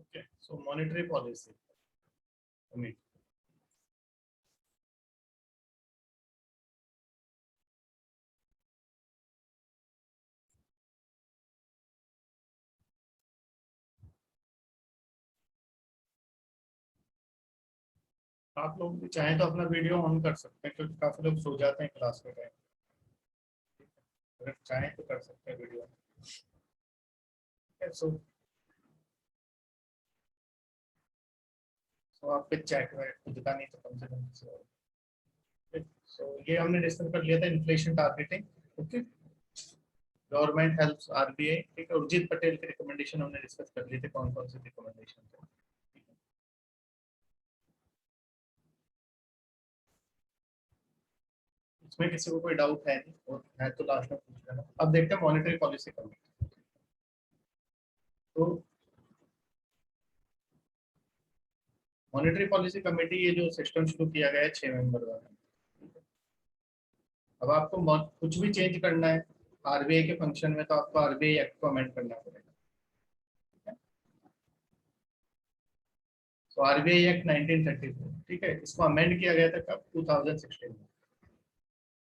Okay, so monetary policy. I mean, आप लोग भी चाहें तो अपना वीडियो ऑन कर सकते हैं क्योंकि काफी लोग सो जाते हैं क्लास के टाइम। अगर चाहें तो कर सकते हैं वीडियो। सो तो आप पे चैट में खुद का नहीं तो कम से कम किसी और। सो ये हमने डिस्कस कर लिया था inflation targeting. Okay, government helps RBI. ठीक है, उर्जित पटेल के रिकमेंडेशन हमने डिस्कस कर लिए थे, कौन कौन से रिकमेंडेशन थे। इसमें किसी को कोई डाउट है नहीं, और है तो लास्ट में पूछ लेना। अब देखते हैं मॉनेटरी पॉलिसी कमेटी। तो मॉनेटरी पॉलिसी कमेटी ये जो सिस्टम शुरू किया गया है 6 मेंबर वाला। अब आपको कुछ भी चेंज करना है आरबीआई के फंक्शन में तो आपको आरबीआई एक्ट को अमेंड करना पड़ेगा। तो आरबीआई एक्ट 1934, ठीक है, इसको अमेंड किया गया था कब? 2016 में।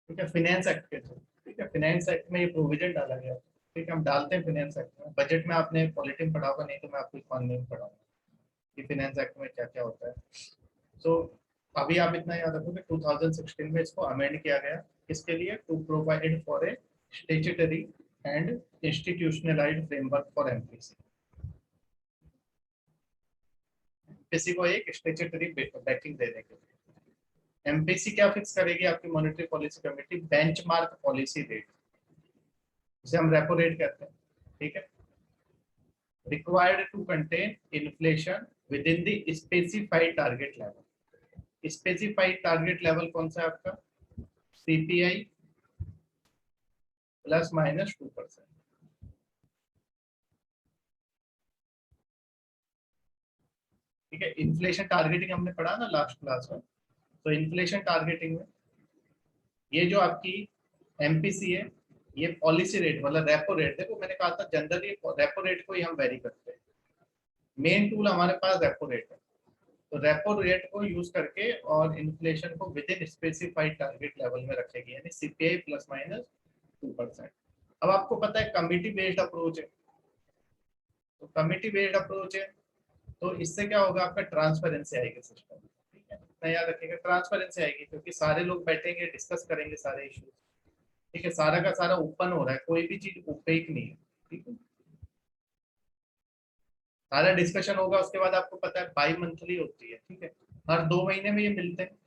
ठीक है, फाइनेंस एक्ट के थ्रू। ठीक है, फाइनेंस एक्ट में ये प्रोविजन डाला गया। ठीक है, हम डालते हैं फाइनेंस एक्ट में। बजट में आपने पॉलिटिक्स पढ़ा होगा, नहीं तो मैं आपको इकोनॉमी में पढ़ाऊंगा कि फाइनेंस एक्ट में क्या क्या होता है। तो अभी आप इतना याद रखो कि 2016 में इसको अमेंड किया गया। किसके लिए? To provide for a statutory and institutionalised framework for MPC. MPC को एक स्टेचुटरी बैकिंग देने के लिए एमपीसी क्या फिक्स करेगी? आपकी monetary policy committee benchmark policy rate, जिसे हम रेपो रेट कहते हैं। ठीक है, required to contain inflation within the specified target level. Specified target level कौन सा है आपका? CPI plus minus 2%। ठीक है, इन्फ्लेशन टारगेटिंग हमने पढ़ा ना लास्ट क्लास में। तो इन्फ्लेशन टारगेटिंग में ये जो आपकी एमपीसी है, ये पॉलिसी रेट मतलब रेपो रेट। देखो मैंने कहा था जनरली रेपो रेट को ही हम वेरी करते हैं। मेन टूल हमारे पास रेपो रेट है। तो रेपो रेट को यूज करके और इन्फ्लेशन को with in specified target level में रखेगी, यानी सीपीआई प्लस माइनस 2%। अब आपको पता है कमिटी बेस्ड अप्रोच है। तो कमिटी बेस्ड अप्रोच है तो इससे क्या होगा? आपका ट्रांसपेरेंसी आएगी सिस्टम। ठीक है, इतना याद रखिएगा, ट्रांसपेरेंसी आएगी क्योंकि सारे लोग बैठेंगे, डिस्कस करेंगे सारे इश्यूज। ठीक है, सारा का सारा ओपन हो रहा है, कोई भी चीज ओपेक नहीं है। ठीक है, सारा डिस्कशन होगा। उसके बाद आपको पता है बाई मंथली होती है। ठीक है, हर 2 महीने में ये मिलते हैं।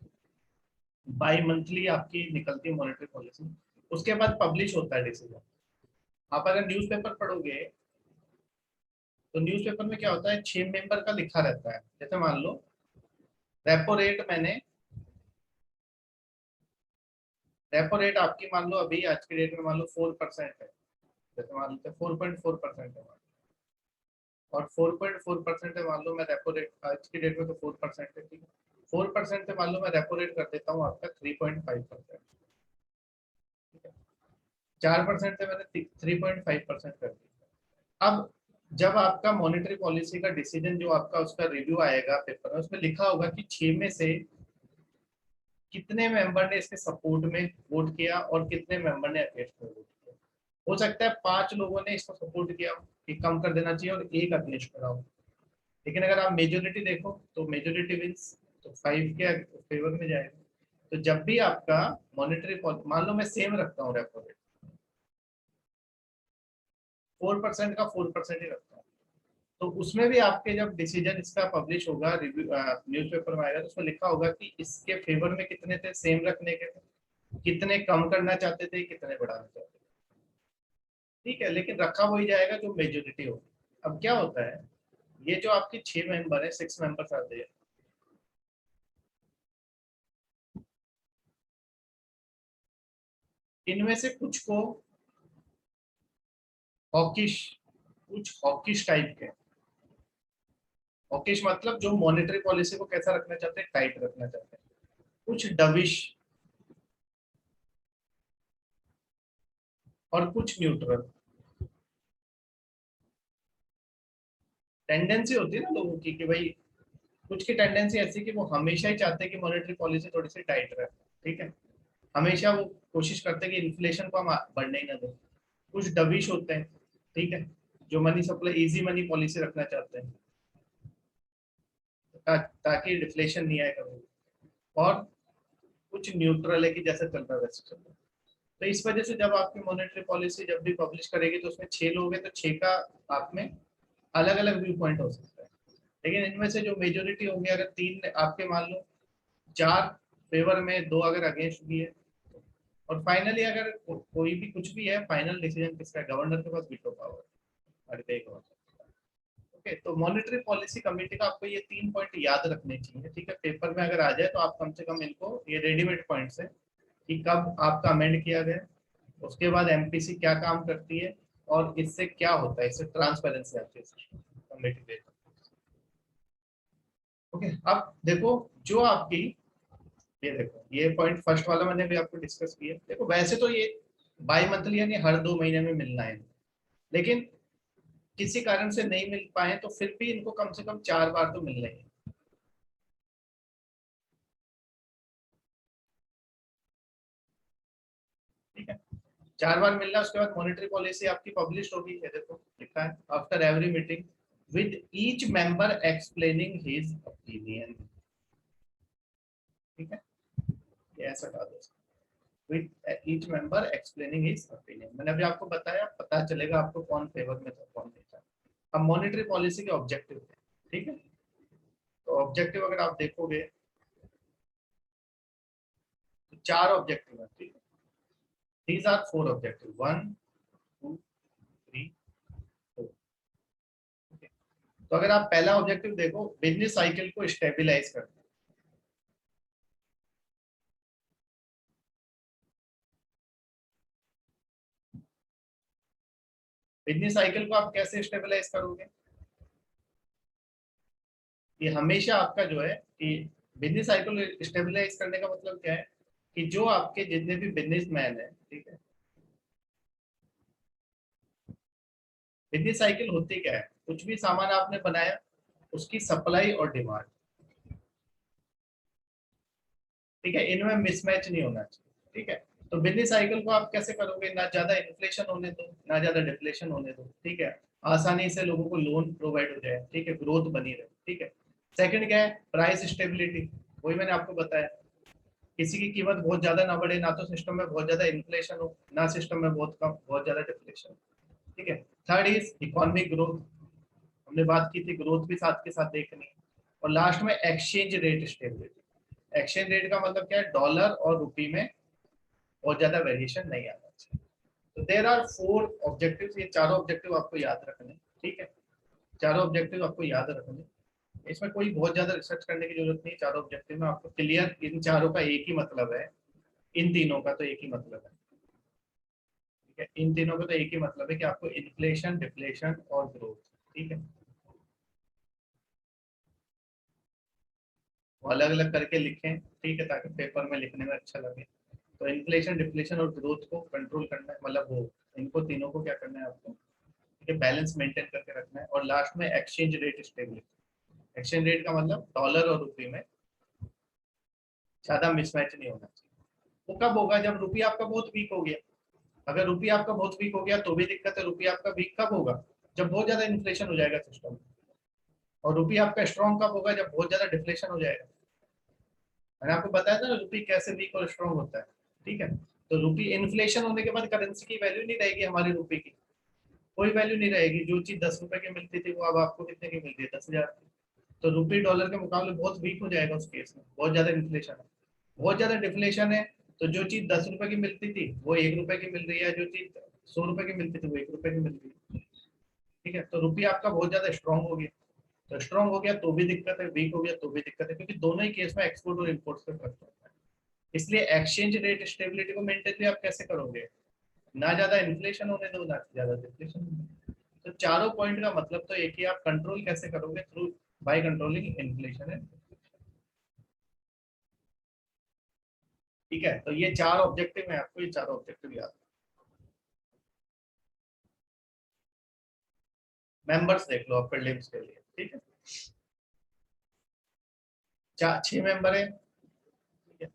बाई मंथली आपकी निकलती है मॉनेटरी पॉलिसी। उसके बाद पब्लिश होता है डिसीजन। आप अगर न्यूज़पेपर पढ़ोगे तो न्यूज़पेपर में क्या होता है? 6 मेंबर का लिखा रहता है। जैसे मान लो रेपो रेट मैंने रेपो रेट आपकी मान लो अभी आज की डेट में मान लो 4% है। जैसे मान लो 4.4% है, और 4.4% है मान लो मैं रेपो रेट आज की डेट में, तो 4% है। ठीक है, 4% है मान लो मैं रेपो रेट कर देता हूँ आपका 3.5%। ठीक है, 4% से मैंने 3.5% कर दिया। अब जब आपका मॉनेटरी पॉलिसी का डिसीजन जो आपका उसका रिव्यू आएगा पेपर में, उसमें लिखा होगा कि 6 में से कितने मेंबर ने इसके सपोर्ट में वोट किया और कितने मेंबर ने अगेंस्ट में वोट किया। हो सकता है 5 लोगों ने इसको सपोर्ट किया कि कम कर देना चाहिए और एक अगेंस्ट करा हो। लेकिन अगर आप मेजोरिटी देखो तो मेजोरिटी विंस, तो 5 के फेवर में जाएगा। तो जब भी आपका मॉनेटरी मान लो मैं सेम रखता हूँ रेपो रेट, 4% का 4% ही रखता हूँ, तो उसमें भी आपके जब डिसीजन इसका पब्लिश होगा, रिव्यू न्यूज़पेपर में आएगा, तो उसमें लिखा होगा कि इसके फेवर में कितने थे सेम रखने के थे, कितने कम करना चाहते थे, कितने बढ़ाना चाहते थे। ठीक है, लेकिन रखा वही जाएगा जो मेजोरिटी होगी। अब क्या होता है, ये जो आपके 6 मेंबर है, 6 मेंबर्स आते हैं, इनमें से कुछ को हॉकिश, कुछ हॉकिश टाइप के। हॉकिश मतलब जो मॉनेटरी पॉलिसी को कैसा रखना चाहते हैं? टाइट रखना चाहते हैं। कुछ डविश और कुछ न्यूट्रल। टेंडेंसी होती है ना लोगों की कि भाई कुछ की टेंडेंसी ऐसी कि वो हमेशा ही चाहते हैं कि मॉनेटरी पॉलिसी थोड़ी सी टाइट रहे, ठीक है, हमेशा वो कोशिश करते हैं कि इन्फ्लेशन को हम बढ़ने ही ना दें। कुछ डविश होते हैं, ठीक है, जो money supply easy money policy रखना चाहते हैं ताकि डिफ्लेशन नहीं आए कभी, और कुछ न्यूट्रल है कि जैसे चल रहा है वैसे चल रहा है। तो इस वजह से जब आपकी मॉनेटरी पॉलिसी जब भी पब्लिश करेगी तो उसमें 6 लोग हैं, तो 6 का आप में अलग अलग व्यू पॉइंट हो सकता है, लेकिन इनमें से जो मेजोरिटी होंगे, अगर 3 आपके मान लो 4 फेवर में, 2 अगर अगेंस्ट भी है, और फाइनली अगर कोई भी कुछ भी है, फाइनल डिसीजन किसका है? गवर्नर के पास veto power, RBI governor. Okay, तो मॉनेटरी पॉलिसी कमेटी का आपको ये 3 पॉइंट याद रखने चाहिए, ठीक है, पेपर में अगर आ जाए तो आप कम से कम इनको, ये रेडीमेड पॉइंट्स है कि कब आपका अमेंड किया गया, उसके बाद एमपीसी क्या काम करती है, और इससे क्या होता है, इससे ट्रांसपेरेंसी आती है कमेटी पे। ओके, अब देखो जो आपकी, ये देखो ये पॉइंट फर्स्ट वाला मैंने भी आपको डिस्कस किया। देखो वैसे तो ये बाई मंथली यानी हर 2 महीने में मिलना है, लेकिन किसी कारण से नहीं मिल पाए तो फिर भी इनको कम से कम 4 बार तो मिल रहे हैं, ठीक है, 4 बार मिलना। उसके बाद मॉनेटरी पॉलिसी आपकी पब्लिश होगी, ये देखो लिखा है, after every meeting with each member explaining his opinion, ठीक है, ये ऐसा डाल दो, with each member explaining his opinion. मैंने अभी आपको बताया, पता चलेगा आपको कौन फेवर में था कौन नहीं था। अब मॉनेटरी पॉलिसी के ऑब्जेक्टिव है, ठीक है, तो ऑब्जेक्टिव अगर आप देखोगे तो 4 ऑब्जेक्टिव है, ठीक है, दीज आर 4 ऑब्जेक्टिव, 1 2 3 4। तो अगर आप पहला ऑब्जेक्टिव देखो, बिजनेस साइकिल को स्टेबलाइज करना। बिजनेस साइकिल को आप कैसे स्टेबलाइज करोगे? ये हमेशा आपका जो है कि बिजनेस साइकिल स्टेबलाइज करने का मतलब क्या है कि जो आपके जितने भी बिजनेसमैन है, ठीक है, बिजनेस साइकिल होती क्या है, कुछ भी सामान आपने बनाया, उसकी सप्लाई और डिमांड, ठीक है, इनमें मिसमैच नहीं होना चाहिए, ठीक है। तो बिजनेस साइकिल को आप कैसे करोगे? ना ज्यादा इन्फ्लेशन होने दो, ना ज्यादा डिफ्लेशन होने दो, ठीक है, आसानी से लोगों को लोन प्रोवाइड हो जाए, ठीक है, ग्रोथ बनी रहे, ठीक है। सेकंड क्या है? प्राइस स्टेबिलिटी, वही मैंने आपको बताया, किसी की कीमत बहुत ज्यादा ना बढ़े, ना तो सिस्टम में बहुत ज्यादा इन्फ्लेशन हो, ना सिस्टम में बहुत कम बहुत ज्यादा डिफ्लेशन, ठीक है। थर्ड इज इकोनॉमिक ग्रोथ, हमने बात की थी, ग्रोथ भी साथ के साथ देखनी है। और लास्ट में exchange rate stability, exchange rate का मतलब क्या है? डॉलर और रुपी में बहुत ज्यादा वेरिएशन नहीं आना चाहिए। तो देर आर 4 ऑब्जेक्टिव्स, ये चारों ऑब्जेक्टिव आपको याद रखने, ठीक है, चारों ऑब्जेक्टिव आपको याद रखने, इसमें कोई बहुत ज्यादा रिसर्च करने की जरूरत नहीं। चारों ऑब्जेक्टिव में आपको क्लियर, इन चारों का एक ही मतलब है, इन तीनों का तो एक ही मतलब है, ठीक है, इन तीनों का तो एक ही मतलब है कि आपको इन्फ्लेशन, डिफ्लेशन और ग्रोथ, ठीक है, वो अलग अलग करके लिखें, ठीक है, ताकि पेपर में लिखने में अच्छा लगे। तो इन्फ्लेशन, डिफ्लेशन और ग्रोथ को कंट्रोल करना है, मतलब वो इनको तीनों को क्या करना है आपको, ठीक है, बैलेंस मेंटेन करके रखना है। और लास्ट में exchange rate stability, exchange rate का मतलब डॉलर और रुपये में ज्यादा मिसमैच नहीं होना चाहिए। वो कब होगा? जब रुपया आपका बहुत वीक हो गया। अगर रुपया आपका बहुत वीक हो गया तो भी दिक्कत है। रुपया आपका वीक कब होगा? जब बहुत ज्यादा इन्फ्लेशन हो जाएगा सिस्टम में। और रुपया आपका स्ट्रॉन्ग कब होगा? जब बहुत ज्यादा डिफ्लेशन हो जाएगा। मैंने आपको बताया था ना रुपये कैसे वीक और स्ट्रॉन्ग होता है, ठीक है। तो रुपये, इन्फ्लेशन होने के बाद करेंसी की वैल्यू नहीं रहेगी, हमारी रुपये की कोई वैल्यू नहीं रहेगी। जो चीज 10 रुपए की मिलती थी वो अब आपको कितने की मिलती है? 10,000 की। तो रुपये डॉलर के मुकाबले बहुत वीक हो जाएगा उस केस में, बहुत ज्यादा इन्फ्लेशन है, बहुत ज्यादा डिफ्लेशन है। तो जो चीज 10 रुपए की मिलती थी वो 1 रुपए की मिल रही है, जो चीज 100 रुपए की मिलती थी वो 1 रुपए की मिल रही है, ठीक है। तो रुपया आपका बहुत ज्यादा स्ट्रॉन्ग हो गया, तो स्ट्रॉन्ग हो गया तो भी दिक्कत है, वीक हो गया तो भी दिक्कत है, क्योंकि दोनों ही केस में एक्सपोर्ट और इम्पोर्ट पे फर्क पड़ता है। इसलिए एक्सचेंज रेट स्टेबिलिटी को मेंटेन भी आप कैसे करोगे? ना ज्यादा इन्फ्लेशन होने दो, ना ज्यादा डिफ्लेशन होने दो। तो चारों पॉइंट का मतलब तो एक ही, आप कंट्रोल कैसे करोगे? थ्रू बाय कंट्रोलिंग इन्फ्लेशन है, ठीक है। तो ये 4 ऑब्जेक्टिव है, आपको ये 4 ऑब्जेक्टिव याद। मेंबर्स देख लो आप प्रीलिम्स के लिए, ठीक है। 6 मेंबर है, ठीक है।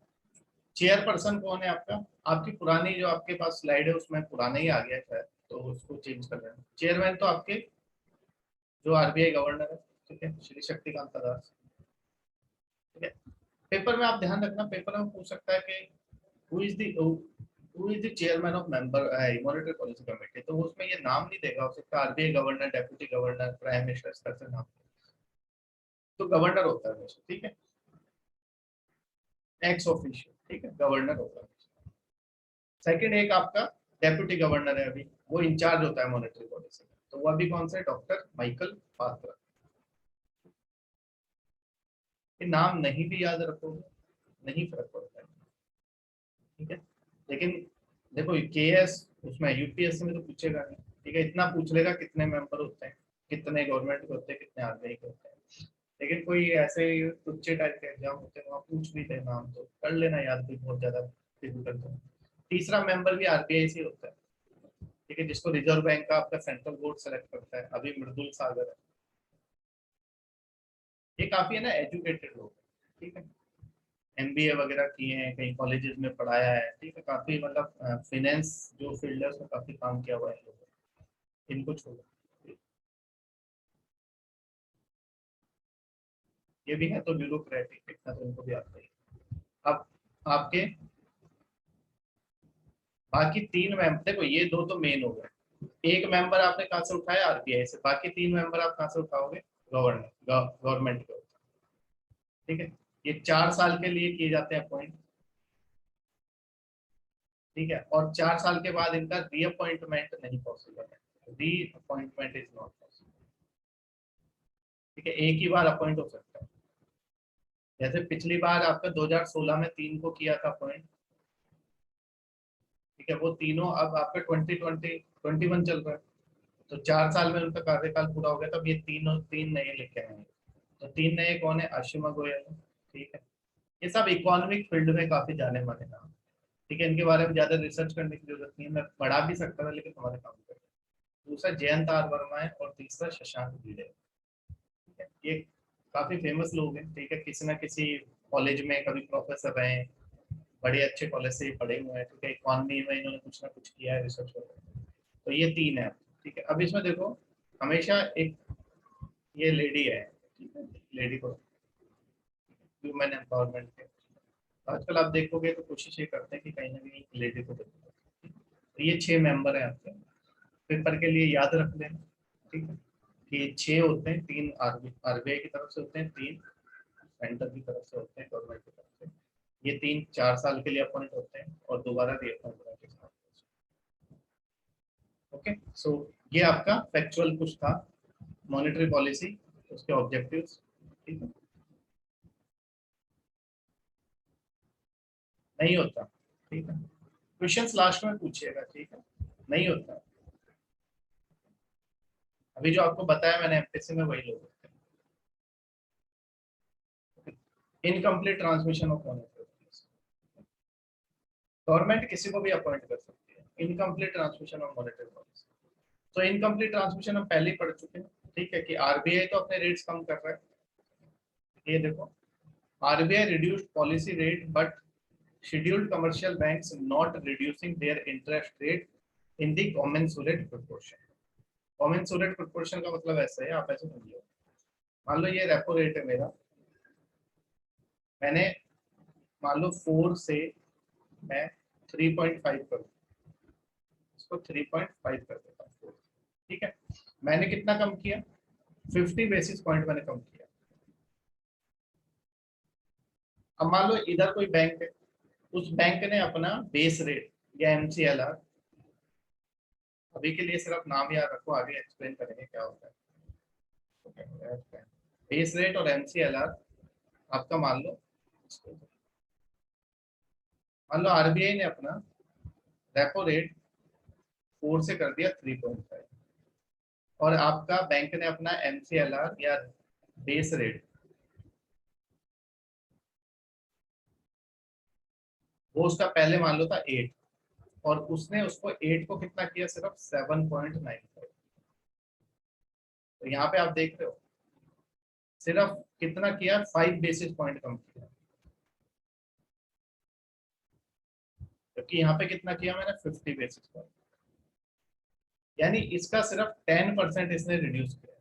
चेयरपर्सन कौन है आपका? आपकी पुरानी जो आपके पास स्लाइड है उसमें पुराना ही आ गया है, तो उसको चेंज कर लेना। चेयरमैन तो आपके जो आरबीआई गवर्नर है, ठीक है, श्री शक्तिकांत दास, ठीक है। पेपर में आप ध्यान रखना, पेपर में पूछ सकता है कि who is the chairman of member monetary policy committee, तो उसमें ये नाम नहीं देगा, हो सकता है RBI governor, deputy governor, prime minister इस तरह से नाम, तो गवर्नर होता है हमेशा, ठीक है, एक्स ऑफिशियल, ठीक है, गवर्नर होता है। सेकंड एक आपका डेप्यूटी गवर्नर है, अभी वो इंचार्ज होता है मॉनेटरी पॉलिसी का, तो वो अभी कौन सा है? Doctor Michael Patra. ये नाम नहीं भी याद रखोगे नहीं फर्क पड़ता है, ठीक है। लेकिन देखो के एस उसमें यूपीएससी में तो पूछेगा नहीं, ठीक है, इतना पूछ लेगा कितने मेंबर होते हैं, कितने गवर्नमेंट के होते हैं, कितने आरबीआई के होते हैं। लेकिन कोई ऐसे टुच्चे टाइप के एग्जाम होते हैं वहाँ पूछ भी ले नाम, तो कर लेना याद, भी बहुत ज्यादा डिफिकल्ट है। तीसरा मेंबर भी आरबीआई से होता है, ठीक है, जिसको रिजर्व बैंक का आपका सेंट्रल बोर्ड सेलेक्ट करता है, अभी मृदुल सागर है। ये काफी है ना एजुकेटेड लोग, ठीक है, एमबीए वगैरह किए हैं, कहीं कॉलेजेस में पढ़ाया है, ठीक है, काफी मतलब फाइनेंस जो फील्ड है उसमें काफी काम किया हुआ है इन लोगों ने। इनको छोड़ो, ये भी है तो ब्यूरोक्रेटिक, इतना तो इनको भी आता ही है। अब आपके बाकी 3 मेंबर देखो, ये 2 तो मेन हो गए, एक मेंबर आपने कहाँ से उठाया? आरबीआई से, बाकी 3 मेंबर आप कहाँ से उठाओगे? गवर्नमेंट के, ठीक है। ये 4 साल के लिए किए जाते हैं अपॉइंट, ठीक है, और 4 साल के बाद इनका रीअपॉइंटमेंट नहीं पॉसिबल है, रीअपॉइंटमेंट इज नॉट पॉसिबल, ठीक है, एक ही बार अपॉइंट हो सकता है। जैसे पिछली बार आपका 2016 में 3 को किया था अपॉइंट, ठीक है, वो तीनों अब आपका 2021 चल रहा है, तो 4 साल में उनका कार्यकाल पूरा हो गया, तब ये तीनों 3 नए लेके आएंगे। तो 3 नए कौन है? आशिमा गोयल है, ठीक है। ये सब इकोनॉमिक फील्ड में काफी जाने माने नाम, ठीक है, इनके बारे में ज्यादा रिसर्च करने की जरूरत नहीं है, मैं पढ़ा भी सकता था लेकिन हमारे काम कर। दूसरा जयंत आर वर्मा है और तीसरा शशांक भिड़े, ठीक है। ये काफी फेमस लोग हैं, ठीक है, किसी ना किसी कॉलेज में कभी प्रोफेसर रहे हैं, बड़े अच्छे कॉलेज से ही पढ़े हुए हैं, ठीक है, इकोनॉमी में इन्होंने कुछ ना कुछ किया है रिसर्च वगैरह। तो ये 3 है, ठीक है। अब इसमें देखो हमेशा एक ये लेडी है, ठीक है, लेडी को वुमेन एम्पावरमेंट के आजकल आप देखोगे तो कोशिश ये करते हैं कि कहीं ना कहीं लेडी को देखो। तो ये 6 मेंबर हैं आपके, पेपर के लिए याद रख लेना, ठीक है, कि 6 होते हैं, 3 आरबीआई की तरफ से होते हैं, 3 सेंटर की तरफ से होते हैं, गवर्नमेंट की तरफ से। ये 3 4 साल के लिए अपॉइंट होते हैं और दोबारा रीअपॉइंटमेंट के साथ। ओके, सो ये आपका फैक्चुअल कुछ था, मॉनेटरी पॉलिसी, उसके ऑब्जेक्टिव्स, ठीक है। नहीं होता, ठीक है, क्वेश्चंस लास्ट में पूछिएगा, ठीक है, नहीं होता। अभी जो आपको बताया मैंने एमपीएससी में वही लोग होते हैं। Incomplete transmission of monetary, government किसी को भी अपॉइंट कर सकती है, incomplete transmission of monetary policy. तो इनकम्प्लीट ट्रांसमिशन हम पहले ही पढ़ चुके हैं, ठीक है, कि आरबीआई तो अपने रेट्स कम कर रहा है, ये देखो, RBI reduced policy rate but scheduled commercial banks not reducing their interest rate in the commensurate proportion। commensurate proportion का मतलब ऐसा है, आप ऐसे समझिए, मान लो ये रेपो रेट है मेरा, मैंने मान लो 4 से मैं 3.5 करूँ, इसको 3.5 कर देता हूँ, ठीक है, मैंने कितना कम किया? 50 बेसिस पॉइंट मैंने कम किया। अब मान लो इधर कोई बैंक है, उस बैंक ने अपना बेस रेट या एमसीएलआर, अभी के लिए सिर्फ नाम याद रखो, आगे एक्सप्लेन करेंगे क्या होता है। बेस रेट और एमसीएलआर आपका मान लो आरबीआई ने अपना रेपो रेट 4 से कर दिया 3.5, और आपका बैंक ने अपना एमसीएलआर या बेस रेट वो उसका पहले मान लो था 8, और उसने उसको 8 को कितना किया? सिर्फ 7.95, तो यहाँ पे आप देख रहे हो सिर्फ कितना किया, 5 बेसिस पॉइंट कम किया, क्योंकि यहाँ पे कितना किया मैंने, 50 बेसिस पॉइंट, यानी इसका सिर्फ 10% इसने रिड्यूस किया।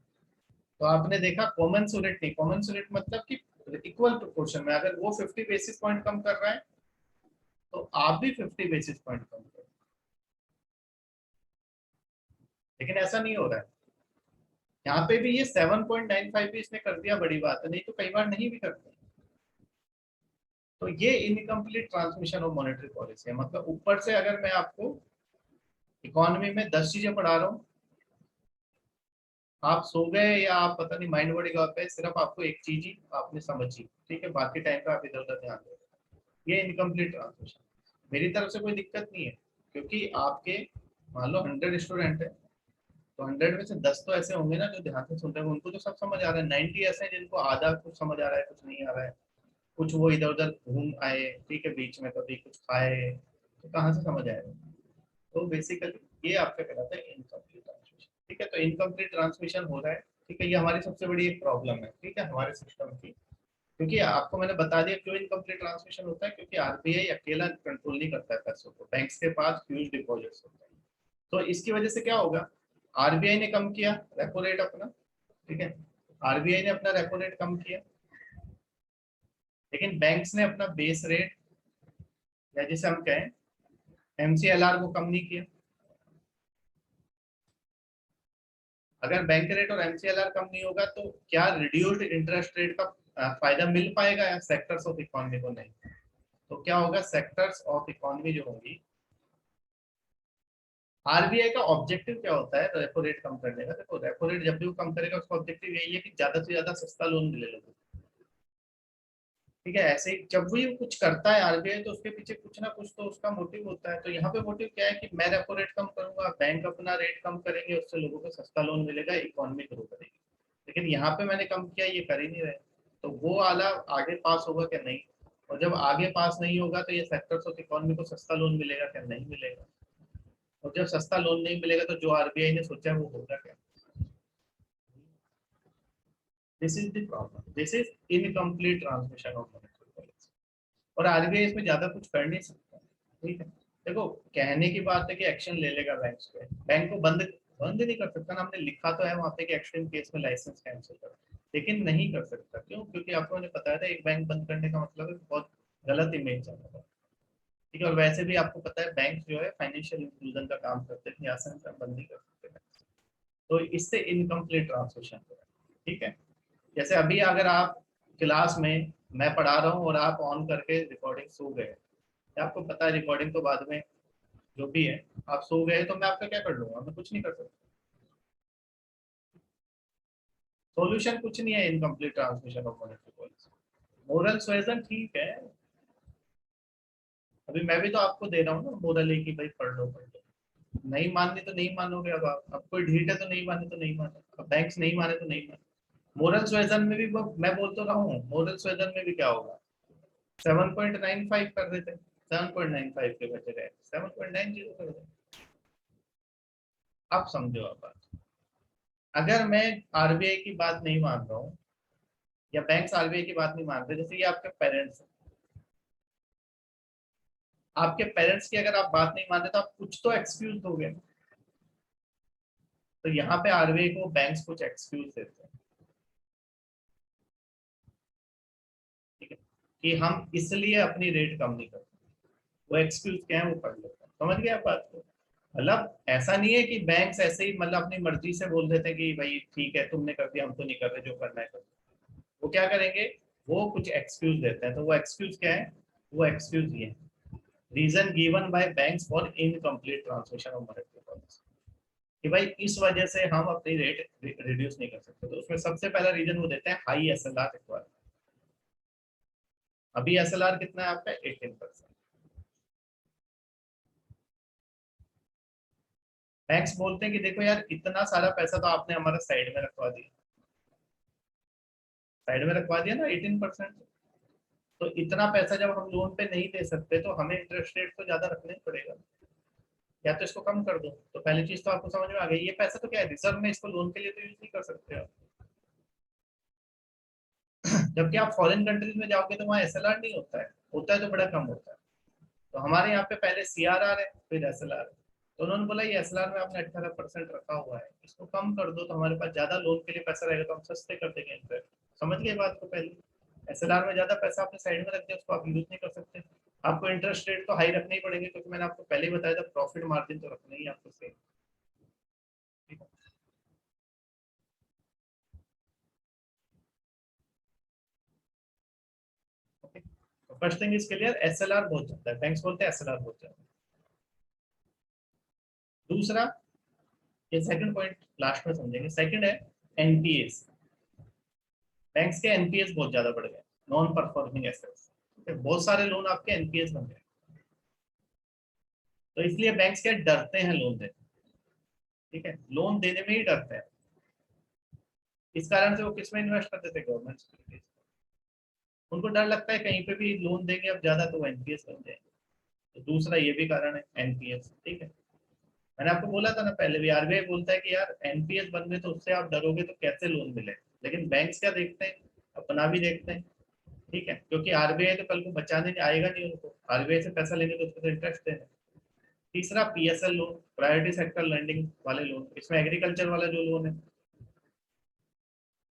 तो आपने देखा कॉमेंसुरेट नहीं, कॉमेंसुरेट मतलब कि इक्वल प्रोपोर्शन में, अगर वो 50 बेसिस पॉइंट कम कर रहा है तो आप भी 50 बेसिस पॉइंट कम करो, लेकिन ऐसा नहीं हो रहा है। यहाँ पे भी ये 7.95 भी इसने कर दिया, बड़ी बात है, नहीं तो कई बार नहीं भी करते। तो ये incomplete transmission of monetary policy है, मतलब ऊपर से अगर मैं आपको इकोनॉमी में 10 चीजें पढ़ा रहा हूँ, आप सो गए या आप पता नहीं माइंड बड़ी गए पे, सिर्फ आपको एक चीज ही आपने समझी, ठीक है, बाकी टाइम पे आप इधर उधर ध्यान दो, ये इनकम्प्लीट ट्रांसमिशन। मेरी तरफ से कोई दिक्कत नहीं है, क्योंकि आपके मान लो 100 स्टूडेंट है, तो 100 में से 10 तो ऐसे होंगे ना जो ध्यान से सुनते हैं, उनको तो सब समझ आ रहा है, 90 ऐसे हैं जिनको आधा कुछ समझ आ रहा है, कुछ नहीं आ रहा है, कुछ वो इधर उधर घूम आए, ठीक है, बीच में कभी कुछ खाए, तो कहाँ से समझ आएगा। तो बेसिकली ये आपका कहलाता है इनकम्प्लीट ट्रांसमिशन, ठीक है। तो इनकम्प्लीट ट्रांसमिशन हो रहा है, ठीक है, ये हमारी सबसे बड़ी एक प्रॉब्लम है, ठीक है, हमारे सिस्टम की, क्योंकि आपको मैंने बता दिया क्यों इनकम्प्लीट ट्रांसमिशन होता है, क्योंकि आरबीआई अकेला कंट्रोल नहीं करता है पैसों को, बैंक्स के पास ह्यूज डिपॉजिट्स होते हैं। तो इसकी वजह से क्या होगा, आरबीआई ने कम किया रेपो रेट अपना, ठीक है, आरबीआई ने अपना रेपो रेट कम किया, लेकिन बैंक्स ने अपना बेस रेट या जिसे हम कहें एमसीएलआर को कम नहीं किया। अगर बैंक रेट और एमसीएलआर कम नहीं होगा तो क्या रिड्यूस्ड इंटरेस्ट रेट का फायदा मिल पाएगा या सेक्टर्स ऑफ इकोनॉमी को? नहीं। तो क्या होगा, सेक्टर्स ऑफ इकोनॉमी जो होंगी, आरबीआई का ऑब्जेक्टिव क्या होता है रेपो रेट कम करने का? देखो रेपो रेट जब भी वो कम करेगा उसका ऑब्जेक्टिव यही है कि ज्यादा से ज्यादा सस्ता लोन मिले लोगों को, ठीक है। ऐसे ही जब भी वो कुछ करता है आरबीआई, तो उसके पीछे कुछ ना कुछ तो उसका मोटिव होता है। तो यहाँ पे मोटिव क्या है कि मैं रेपो रेट कम करूंगा, बैंक अपना रेट कम करेंगे, उससे लोगों को सस्ता लोन मिलेगा, इकोनॉमी ग्रो करेगी। लेकिन यहाँ पे मैंने कम किया, ये कर ही नहीं रहे, तो वो वाला आगे पास होगा क्या? नहीं। और जब आगे पास नहीं होगा तो ये सेक्टर्स ऑफ इकोनॉमी को सस्ता लोन मिलेगा क्या? नहीं मिलेगा। और जब सस्ता लोन नहीं मिलेगा तो जो आरबीआई ने सोचा है वो होगा क्या? This is the problem, this is incomplete transmission of monetary policy. और आरबीआई इसमें ज्यादा कुछ कर नहीं सकता, ठीक है। देखो कहने की बात है कि एक्शन ले लेगा बैंक पे, बैंक को बंद बंद नहीं कर सकता ना, हमने लिखा तो है वहाँ पे कि एक्सट्रीम केस में लाइसेंस कैंसिल कर, लेकिन नहीं कर सकता। क्यों? क्योंकि आपको मैंने बताया था एक बैंक बंद करने का मतलब है बहुत गलत इमेज जाना, ठीक है। और वैसे भी आपको पता है बैंक जो है फाइनेंशियल इंक्लूजन का काम करते हैं, आसान से बंद नहीं कर सकते। तो इससे इनकम्प्लीट ट्रांसमिशन हो रहा है, ठीक है। जैसे अभी अगर आप क्लास में मैं पढ़ा रहा हूँ और आप ऑन करके रिकॉर्डिंग सो गए, आपको पता है रिकॉर्डिंग तो बाद में जो भी है, आप सो गए तो मैं आपका क्या कर लूंगा? मैं कुछ नहीं कर सकता। सॉल्यूशन कुछ नहीं है incomplete transmission of monetary policy. Moral suasion ठीक है, अभी मैं भी तो आपको दे रहा हूँ ना मोरल है कि भाई पढ़ लो पढ़ लो, नहीं माननी तो नहीं मानोगे। अब कोई ढीठ है तो नहीं माने तो नहीं माने, अब बैंक्स नहीं माने तो नहीं माने। मोरल सुएजन में भी मैं बोल तो रहा हूँ, मोरल सुएजन में भी क्या होगा, 7.95 कर देते, 7.95 के बचे रहे, 7.90 कर देते। अब समझो आप बात, अगर मैं आरबीआई की बात नहीं मान रहा हूँ या बैंक आरबीआई की बात नहीं मान रहे, जैसे ये आपके पेरेंट्स हैं, आपके पेरेंट्स की अगर आप बात नहीं मानते तो आप कुछ तो एक्सक्यूज दोगे। तो यहाँ पे आरबीआई को बैंक्स कुछ एक्सक्यूज देते हैं, ठीक है, कि हम इसलिए अपनी रेट कम नहीं करते। वो एक्सक्यूज क्या है वो पढ़ लेते हैं, समझ गए आप बात को? मतलब ऐसा नहीं है कि बैंक्स ऐसे ही मतलब अपनी मर्जी से बोल देते हैं कि भाई ठीक है तुमने कर दिया हम तो नहीं कर रहे, जो करना है कर। वो क्या करेंगे, वो कुछ एक्सक्यूज देते हैं। तो वो एक्सक्यूज क्या है? वो एक्सक्यूज ये reason given by banks for incomplete transmission of monetary policy, कि भाई इस वजह से हम अपनी रेट रिड्यूस नहीं कर सकते। तो उसमें सबसे पहला रीजन वो देते हैं हाई एसएलआर रिक्वायरमेंट। अभी एसएलआर कितना है आपका? 18%। बैंक्स बोलते हैं कि देखो यार इतना सारा पैसा तो आपने हमारा साइड में रखवा दिया, साइड में रखवा दिया ना 18%। तो इतना पैसा जब हम लोन पे नहीं दे सकते तो हमें इंटरेस्ट रेट तो ज्यादा रखना ही पड़ेगा। या तो इसको कम कर दो। तो पहली चीज तो आपको समझ में आ गई, ये पैसा तो क्या है, रिजर्व में, इसको लोन के लिए तो यूज नहीं कर सकते आप। जबकि आप फॉरेन कंट्रीज में जाओगे तो वहाँ एसएलआर नहीं होता है, होता है तो बड़ा कम होता है। तो हमारे यहाँ पे पहले सीआरआर है फिर एसएलआर है। तो उन्होंने बोला ये एसएलआर में आपने 18% रखा हुआ है, इसको कम कर दो तो हमारे पास ज्यादा लोन के लिए पैसा रहेगा, तो हम सस्ते कर देंगे इंटरेस्ट। समझ गए बात को? पहले एसएलआर में ज्यादा पैसा आपने साइड में रख दिया, उसको आप यूज नहीं कर सकते। आपको इंटरेस्ट रेट तो हाई रखने ही पड़ेंगे, क्योंकि मैंने आपको पहले ही बताया था प्रॉफिट मार्जिन तो रखना ही है आपको सेम। ठीक है। Okay, first thing is clear, SLR बहुत ज्यादा है, बैंक्स बोलते हैं एसएलआर बहुत ज्यादा है। दूसरा, ये सेकंड पॉइंट लास्ट में समझेंगे, सेकंड है एनपीएस। बैंक्स के एनपीएस बहुत ज्यादा बढ़ गए, नॉन परफॉर्मिंग एसेट्स। बहुत सारे लोन आपके एनपीएस बन गए, तो इसलिए बैंक्स क्या डरते हैं लोन देने। ठीक है, लोन देने में ही डरते हैं। इस कारण से वो किसमें इन्वेस्ट करते थे, गवर्नमेंट सिक्योरिटीज। उनको डर लगता है कहीं पे भी लोन देंगे अब ज्यादा तो एनपीएस बन जाएंगे। तो दूसरा ये भी कारण है एनपीएस। ठीक है, मैंने आपको बोला था ना पहले भी, आरबीआई बोलता है कि यार एनपीएस बन गए तो उससे आप डरोगे तो कैसे लोन मिले। लेकिन बैंक्स क्या देखते हैं, अपना भी देखते हैं। ठीक है, क्योंकि आरबीआई तो कल को बचाने आएगा नहीं, उनको आरबीआई से पैसा लेंगे तो उसको तो इंटरेस्ट देना। तीसरा PSL loan, priority sector lending वाले लोन, इसमें एग्रीकल्चर वाला जो लोन है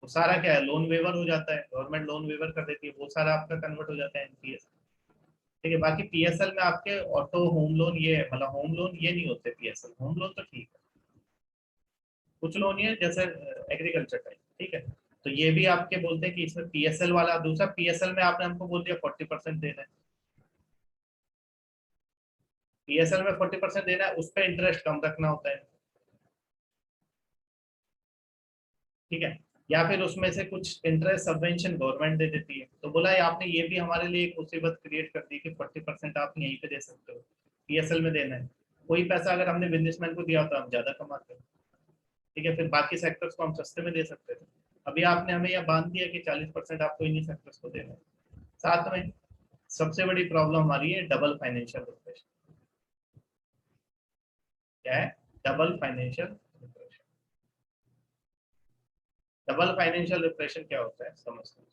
वो सारा क्या है, लोन वेवर हो जाता है, गवर्नमेंट लोन वेवर कर देती है, वो सारा आपका कन्वर्ट हो जाता है एनपीएस। ठीक है, बाकी पीएसएल में आपके ऑटो होम लोन, ये मतलब होम लोन ये नहीं होते पीएसएल, होम लोन तो ठीक है, कुछ लोन ये जैसे एग्रीकल्चर टाइप। ठीक है, तो ये भी आपके बोलते हैं कि इसमें पीएसएल वाला, दूसरा पीएसएल में आपने हमको बोल दिया 40% देना है, पीएसएल में 40% देना है, उस पर इंटरेस्ट कम रखना होता है। ठीक है, या फिर उसमें से कुछ इंटरेस्ट सबवेंशन गवर्नमेंट दे देती है। तो बोला आपने ये भी हमारे लिए एक मुसीबत क्रिएट कर दी कि 40% आप यहीं पे दे सकते हो, पीएसएल में देना है। कोई पैसा अगर हमने बिजनेसमैन को दिया तो हम ज्यादा कमाते हैं। ठीक है, फिर बाकी सेक्टर्स को हम सस्ते में दे सकते थे। अभी आपने हमें यह बांध दिया कि 40% आपको इन्हीं सेक्टर्स को देना है। साथ में सबसे बड़ी प्रॉब्लम हमारी है डबल फाइनेंशियल रिप्रेशन। क्या है double financial repression? Double financial repression क्या होता है समझते हैं।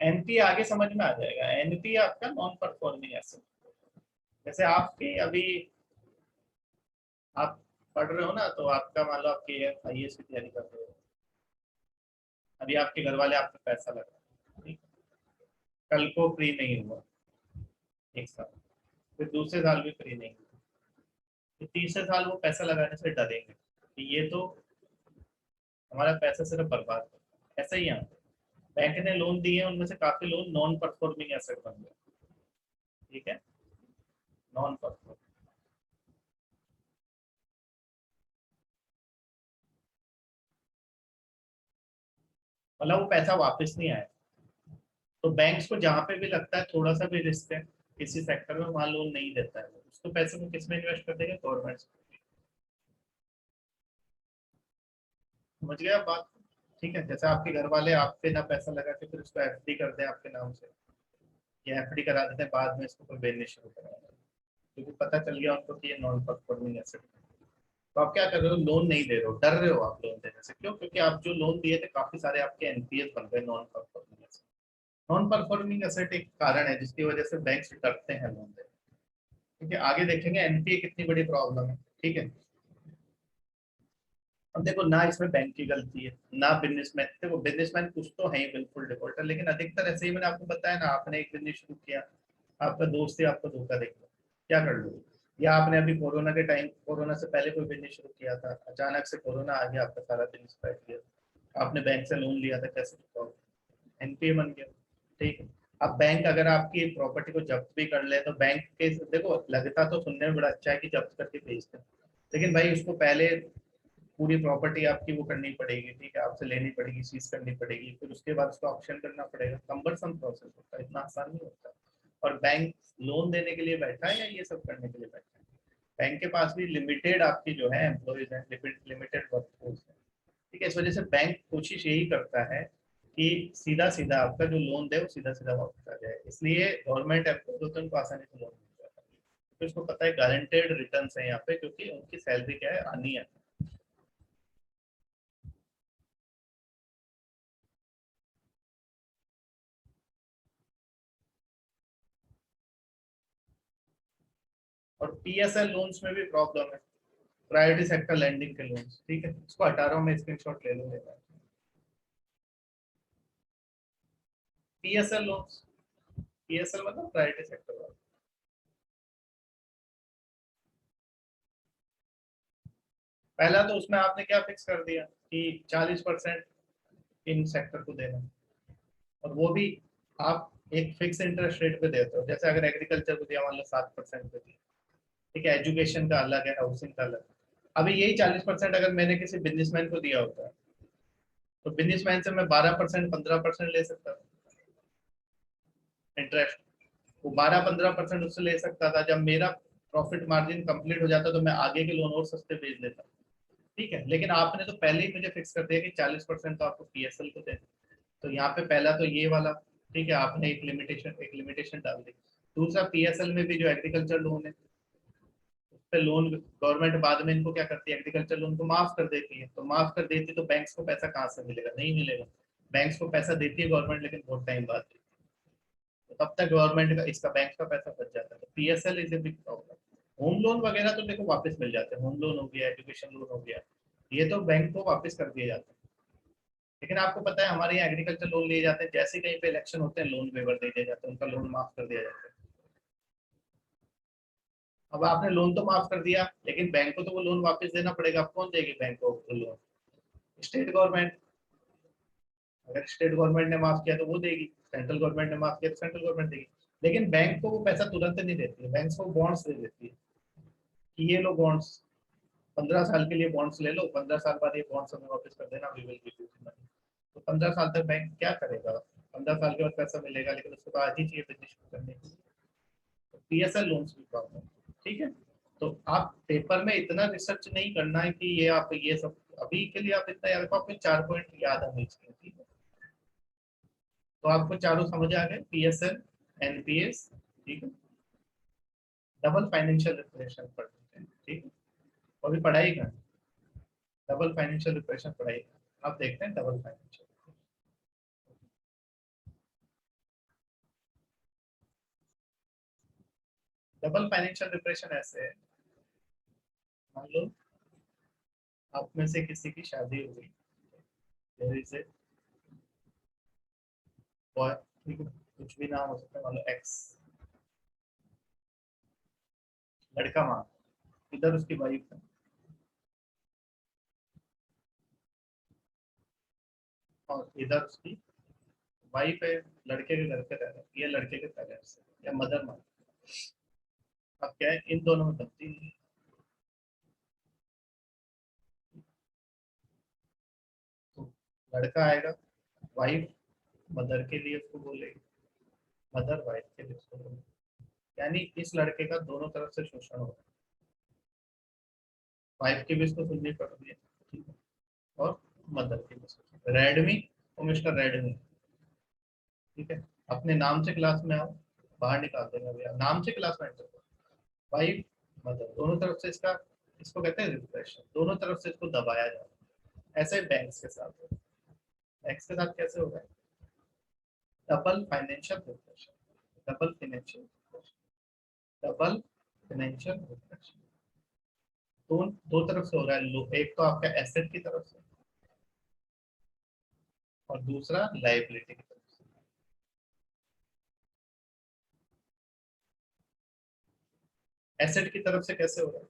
एनपी आगे समझ में आ जाएगा। एनपी आपका नॉन परफॉर्मिंग एसेट। जैसे आपकी अभी आप पढ़ रहे हो ना, तो आपका मान लो आपकी आईएएस की तैयारी कर रहे हो, अभी आपके घर वाले आप पे पैसा लगा, ठीक है? कल को फ्री नहीं हुआ एक साल, फिर दूसरे साल भी फ्री नहीं हुआ, फिर तीसरे साल वो पैसा लगाने से डरेंगे कि ये तो हमारा पैसा सिर्फ बर्बाद कर। ऐसा ही यहाँ बैंक ने लोन दिए, उनमें से काफी लोन नॉन परफॉर्मिंग एसेट बन गए। ठीक है, नॉन परफॉर्मिंग, मतलब वो पैसा वापस नहीं आया। तो बैंक्स को जहां पे भी लगता है थोड़ा सा भी रिस्क है किसी सेक्टर में, वहां लोन नहीं देता है, उसको पैसे को किस में इन्वेस्ट कर देंगे, गवर्नमेंट। समझ गए आप बात? ठीक है, जैसे आपके घर वाले आप पे ना पैसा लगा के फिर उसको एफडी कर दे आपके नाम से, या एफडी करा देते हैं, बाद में इसको कोई बेचने शुरू करा दें, क्योंकि पता चल गया उनको कि ये नॉन परफॉर्मिंग एसेट। तो आप क्या कर रहे हो, लोन नहीं दे रहे हो, डर रहे हो आप लोन देने से। क्यों? क्योंकि आप जो लोन दिए थे काफी सारे आपके एनपीएस बन गए, non performing asset. Non performing asset एक कारण है जिसकी वजह से बैंक डरते हैं लोन देने। ठीक है, आगे देखेंगे एनपीए कितनी बड़ी प्रॉब्लम है। ठीक है, अब देखो ना इसमें बैंक की गलती है ना बिजनेसमैन, देखो बिजनेसमैन कुछ तो है ही बिल्कुल डिफॉल्टर, लेकिन अधिकतर ऐसे ही, मैंने आपको बताया ना, आपने एक बिजनेस शुरू किया, आपका दोस्त ही आपको धोखा देगा, क्या कर लो। या आपने अभी कोरोना के टाइम, कोरोना से पहले कोई बिजनेस शुरू किया था, अचानक से कोरोना आ गया, आपका सारा बिजनेस बैठ गया, आपने बैंक से लोन लिया था, कैसे चुकाओगे, एनपीए बन गया। ठीक है, अब बैंक अगर आपकी प्रॉपर्टी को जब्त भी कर ले तो बैंक के, देखो लगता तो सुनने में बड़ा अच्छा है कि जब्त करके भेजते हैं, लेकिन भाई उसको पहले पूरी प्रॉपर्टी आपकी वो करनी पड़ेगी। ठीक है, आपसे लेनी पड़ेगी, सीज करनी पड़ेगी, फिर उसके बाद उसको ऑप्शन करना पड़ेगा, कम्बरसम प्रोसेस होता है, इतना आसान नहीं होता। और बैंक लोन देने के लिए बैठा है या ये सब करने के लिए बैठा है? बैंक के पास भी लिमिटेड आपकी जो है एम्प्लॉयज है, लिमिटेड वर्कफोर्स है। ठीक है, इस वजह से बैंक कोशिश यही करता है कि सीधा सीधा आपका जो लोन दे वो सीधा सीधा वापस आ जाए, इसलिए गवर्नमेंट एम्प्लॉयज होते हैं उनको आसानी से लोन मिल जाता है। तो इसको पता है गारंटेड रिटर्न्स है यहाँ पे, क्योंकि उनकी सैलरी क्या है, आनी है। और पीएसएल लोन्स में भी प्रॉब्लम है, प्रायोरिटी सेक्टर लैंडिंग के लोन्स। ठीक है, इसको हटा रहा हूँ मैं, स्क्रीनशॉट ले लूंगा। पीएसएल लोन्स, पीएसएल मतलब प्रायोरिटी सेक्टर वाला। पहला तो उसमें आपने क्या फिक्स कर दिया कि 40% इन सेक्टर को देना, और वो भी आप एक फिक्स इंटरेस्ट रेट पे देते हो। जैसे अगर एग्रीकल्चर को दिया मान लो 7% पे दिया, ठीक है, एजुकेशन का अलग है, हाउसिंग का अलग है। अभी यही 40% अगर मैंने किसी बिजनेसमैन को दिया होता है, तो बिजनेसमैन से मैं 12% 15% ले सकता था इंटरेस्ट। वो 12-15% उससे ले सकता था। जब मेरा प्रॉफिट मार्जिन कंप्लीट हो जाता तो मैं आगे के लोन और सस्ते बेच देता। ठीक है, लेकिन आपने तो पहले ही मुझे फिक्स कर दिया कि 40% तो आपको पीएसएल को देना। तो यहाँ पे पहला तो ये वाला, ठीक है, आपने एक लिमिटेशन डाल दी। दूसरा, पीएसएल में भी जो एग्रीकल्चर लोन है, उस पे लोन गवर्नमेंट बाद में इनको क्या करती है, एग्रीकल्चर लोन को माफ कर देती है। तो माफ कर देती तो बैंक्स को पैसा कहाँ से मिलेगा, नहीं मिलेगा। बैंक्स को पैसा देती है गवर्नमेंट, लेकिन बहुत टाइम बाद देती है। तो तब तक गवर्नमेंट का, इसका बैंक का पैसा बच जाता है। तो PSL is a big problem. Home loan वगैरह तो देखो वापस मिल जाते हैं, होम लोन हो गया, एजुकेशन लोन हो गया, ये तो बैंक को वापस कर दिए जाते हैं। लेकिन आपको पता है हमारे यहाँ एग्रीकल्चर लोन लिए जाते हैं, जैसे कहीं पे इलेक्शन होते हैं लोन वेवर दे दिए जाते हैं, उनका लोन माफ कर दिया जाता है। अब आपने लोन तो माफ कर दिया, लेकिन बैंक को तो वो लोन वापस देना पड़ेगा। अब कौन देगी बैंक को वो लोन? State government. अगर स्टेट गवर्नमेंट ने माफ किया तो वो देगी, सेंट्रल गवर्नमेंट ने माफ किया तो सेंट्रल गवर्नमेंट देगी। लेकिन बैंक को वो पैसा तुरंत नहीं देती है, बैंक को बॉन्ड्स दे देती है कि ये लो बॉन्ड्स, 15 साल के लिए बॉन्ड्स ले लो, 15 साल बाद ये बॉन्ड्स हमें वापस कर देना, we will give you money. तो 15 साल तक बैंक क्या करेगा? 15 साल के बाद पैसा मिलेगा, लेकिन उसको तो आज ही चाहिए बिजनेस शुरू करने के लिए। तो पीएसएल लोन्स भी प्रॉब्लम। ठीक है, तो आप पेपर में इतना रिसर्च नहीं करना है कि ये आप ये सब, अभी के लिए आप इतना याद रखो, आपको 4 पॉइंट याद होने चाहिए। ठीक है, तो आपको चारों समझ आ गए, पीएसएल, एनपीएस, ठीक है, डबल फाइनेंशियल रिप्रेजेंटेशन पढ़ते हैं। ठीक है, और भी पढ़ाई का डबल फाइनेंशियल रिप्रेजेंटेशन पढ़ाई का, आप देखते हैं double financial. Double financial representation ऐसे है, मान लो आप में से किसी की शादी हो गई, there is a boy, ठीक है, कुछ भी नाम हो सकता है, मान लो एक्स, लड़का मान, इधर उसकी वाइफ है, और इधर उसकी वाइफ है, लड़के के घर पे रह रहे हैं, ये लड़के के पेरेंट्स या मदर मान। अब क्या है, इन दोनों में बनती नहीं। तो लड़का आएगा, वाइफ मदर के लिए उसको बोलेगी, मदर वाइफ के लिए उसको बोलेगी। यानी इस लड़के का दोनों तरफ से शोषण हो रहा है, वाइफ की भी इसको सुननी पड़ रही है, ठीक है, और मदर की भी। रेडमी और मिस्टर रेडमी, ठीक है, अपने नाम से क्लास में आओ, बाहर निकाल देंगे भैया, नाम से क्लास में एंटर। वाइफ मदर दोनों तरफ से इसका, इसको कहते हैं रिप्रेशन, दोनों तरफ से इसको दबाया जाता है। ऐसे बैंक्स के साथ होगा। बैंक्स के साथ कैसे होगा? Double financial repression, double financial repression, double financial repression, दो दो तरफ से हो रहा है। एक तो आपका एसेट की तरफ से, और दूसरा लाइबिलिटी की तरफ से। एसेट की तरफ से कैसे हो रहा है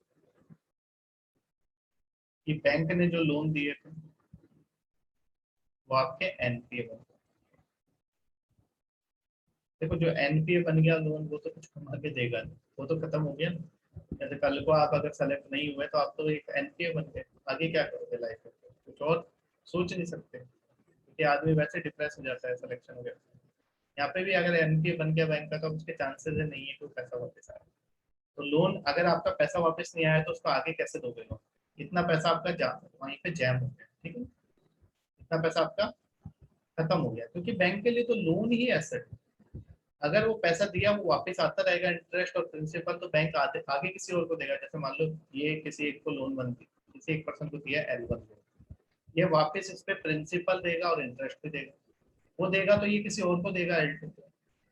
कि बैंक ने जो लोन दिए थे वो आपके एनपीए बन गए। देखो जो एनपीए बन गया लोन, वो तो कुछ कमा के देगा नहीं, वो तो खत्म हो गया ना। जैसे कल को आप अगर सेलेक्ट नहीं हुए तो आप तो एक एनपीए बन गए, आगे क्या करोगे लाइफ में? कुछ और सोच नहीं सकते, क्योंकि आदमी वैसे डिप्रेस हो जाता है सिलेक्शन वगैरह। यहाँ पे भी अगर एनपीए बन गया बैंक का, तो उसके चांसेस नहीं है कि पैसा वापस आए। तो लोन, अगर आपका पैसा वापस नहीं आया तो उसको आगे कैसे दोगे लोन? इतना पैसा आपका जा वहीं पे जैम हो गया, ठीक है, इतना पैसा आपका खत्म हो गया, क्योंकि बैंक के लिए तो लोन ही एसेट है। अगर वो पैसा दिया वो वापस आता रहेगा इंटरेस्ट और प्रिंसिपल, तो बैंक आगे आगे किसी और को देगा। जैसे मान लो ये किसी एक को लोन बनती, किसी एक पर्सन को दिया L1 को, ये वापस इस पे प्रिंसिपल देगा और इंटरेस्ट भी देगा। वो देगा तो ये किसी और को देगा L2 को,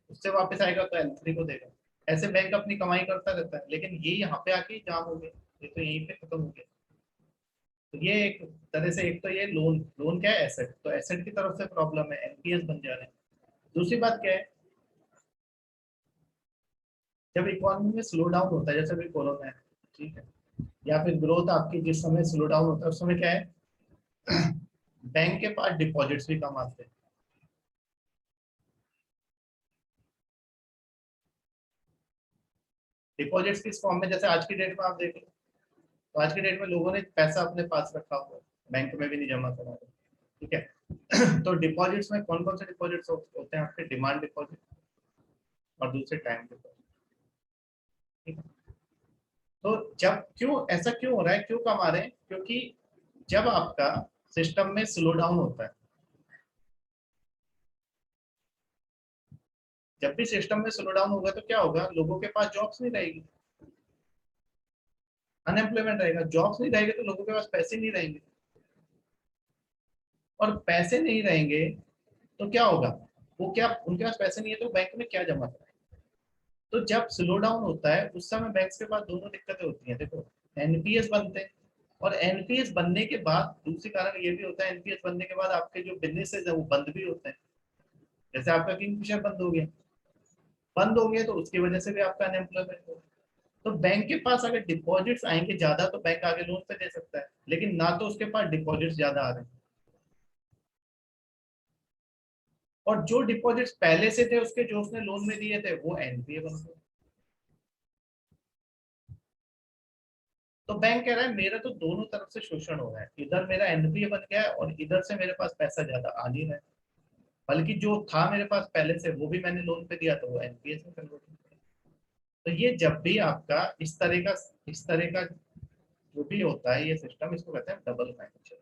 उससे वापस आएगा तो L3 को देगा। ऐसे बैंक अपनी कमाई करता रहता है, लेकिन ये यहाँ पे आके जाम हो गया, ये तो यहीं पे खत्म हो गया। तो ये एक तरह से, एक तो ये लोन, लोन क्या है, एसेट, तो एसेट की तरफ से प्रॉब्लम है, एनपीएस बन जा रहे हैं। दूसरी बात क्या है, जब इकोनॉमी में स्लो डाउन होता है, जैसे अभी कोरोना है, ठीक है, या फिर ग्रोथ आपकी जिस समय स्लो डाउन होता है उस समय क्या है, बैंक के पास डिपॉजिट्स भी कम आते हैं। डिपॉजिट्स किस फॉर्म में, जैसे आज की डेट में आप देख लो, तो आज की डेट में लोगों ने पैसा अपने पास रखा हुआ है, बैंक में भी नहीं जमा करा रहे, ठीक है। तो डिपॉजिट्स में कौन कौन से डिपॉजिट्स होते हैं आपके, डिमांड डिपॉजिट और दूसरे टाइम डिपॉजिट, ठीक है। तो जब क्यों ऐसा क्यों हो रहा है, क्यों कम आ रहे हैं, क्योंकि जब आपका सिस्टम में स्लो डाउन होता है, जब भी सिस्टम में स्लो डाउन होगा तो क्या होगा, लोगों के पास जॉब्स नहीं रहेगी, अनएम्प्लॉयमेंट रहेगा, जॉब्स नहीं रहेंगे तो लोगों के पास पैसे नहीं रहेंगे, और पैसे नहीं रहेंगे तो क्या होगा, वो क्या, उनके पास पैसे नहीं है तो बैंक में क्या जमा कराएंगे। तो जब स्लो डाउन होता है उस समय बैंक्स के पास दोनों दिक्कतें होती हैं, देखो, एनपीएस बनते हैं, और एनपीएस बनने के बाद दूसरी कारण ये भी होता है, एनपीएस बनने के बाद आपके जो बिजनेसेस है वो बंद भी होते हैं। जैसे आपका किंगफिशर बंद हो गया, बंद हो गया तो उसकी वजह से भी आपका अनएम्प्लॉयमेंट हो। तो बैंक के पास अगर डिपॉजिट्स आएंगे ज्यादा तो बैंक आगे लोन पे दे सकता है, लेकिन ना तो उसके पास डिपॉजिट्स ज्यादा आ रहे हैं, और जो डिपॉजिट्स पहले से थे उसके, जो उसने लोन में दिए थे, वो एनपीए बन गए। तो बैंक कह रहा है मेरा तो दोनों तरफ से शोषण हो रहा है, इधर मेरा एनपीए बन गया है और इधर से मेरे पास पैसा ज्यादा आ नहीं रहा है, बल्कि जो था मेरे पास पहले से वो भी मैंने लोन पे दिया तो वो एनपीए में कन्वर्ट हो गया। तो ये जब भी आपका इस तरह का जो भी होता है ये सिस्टम, इसको कहते हैं डबल फाइनेंशियल।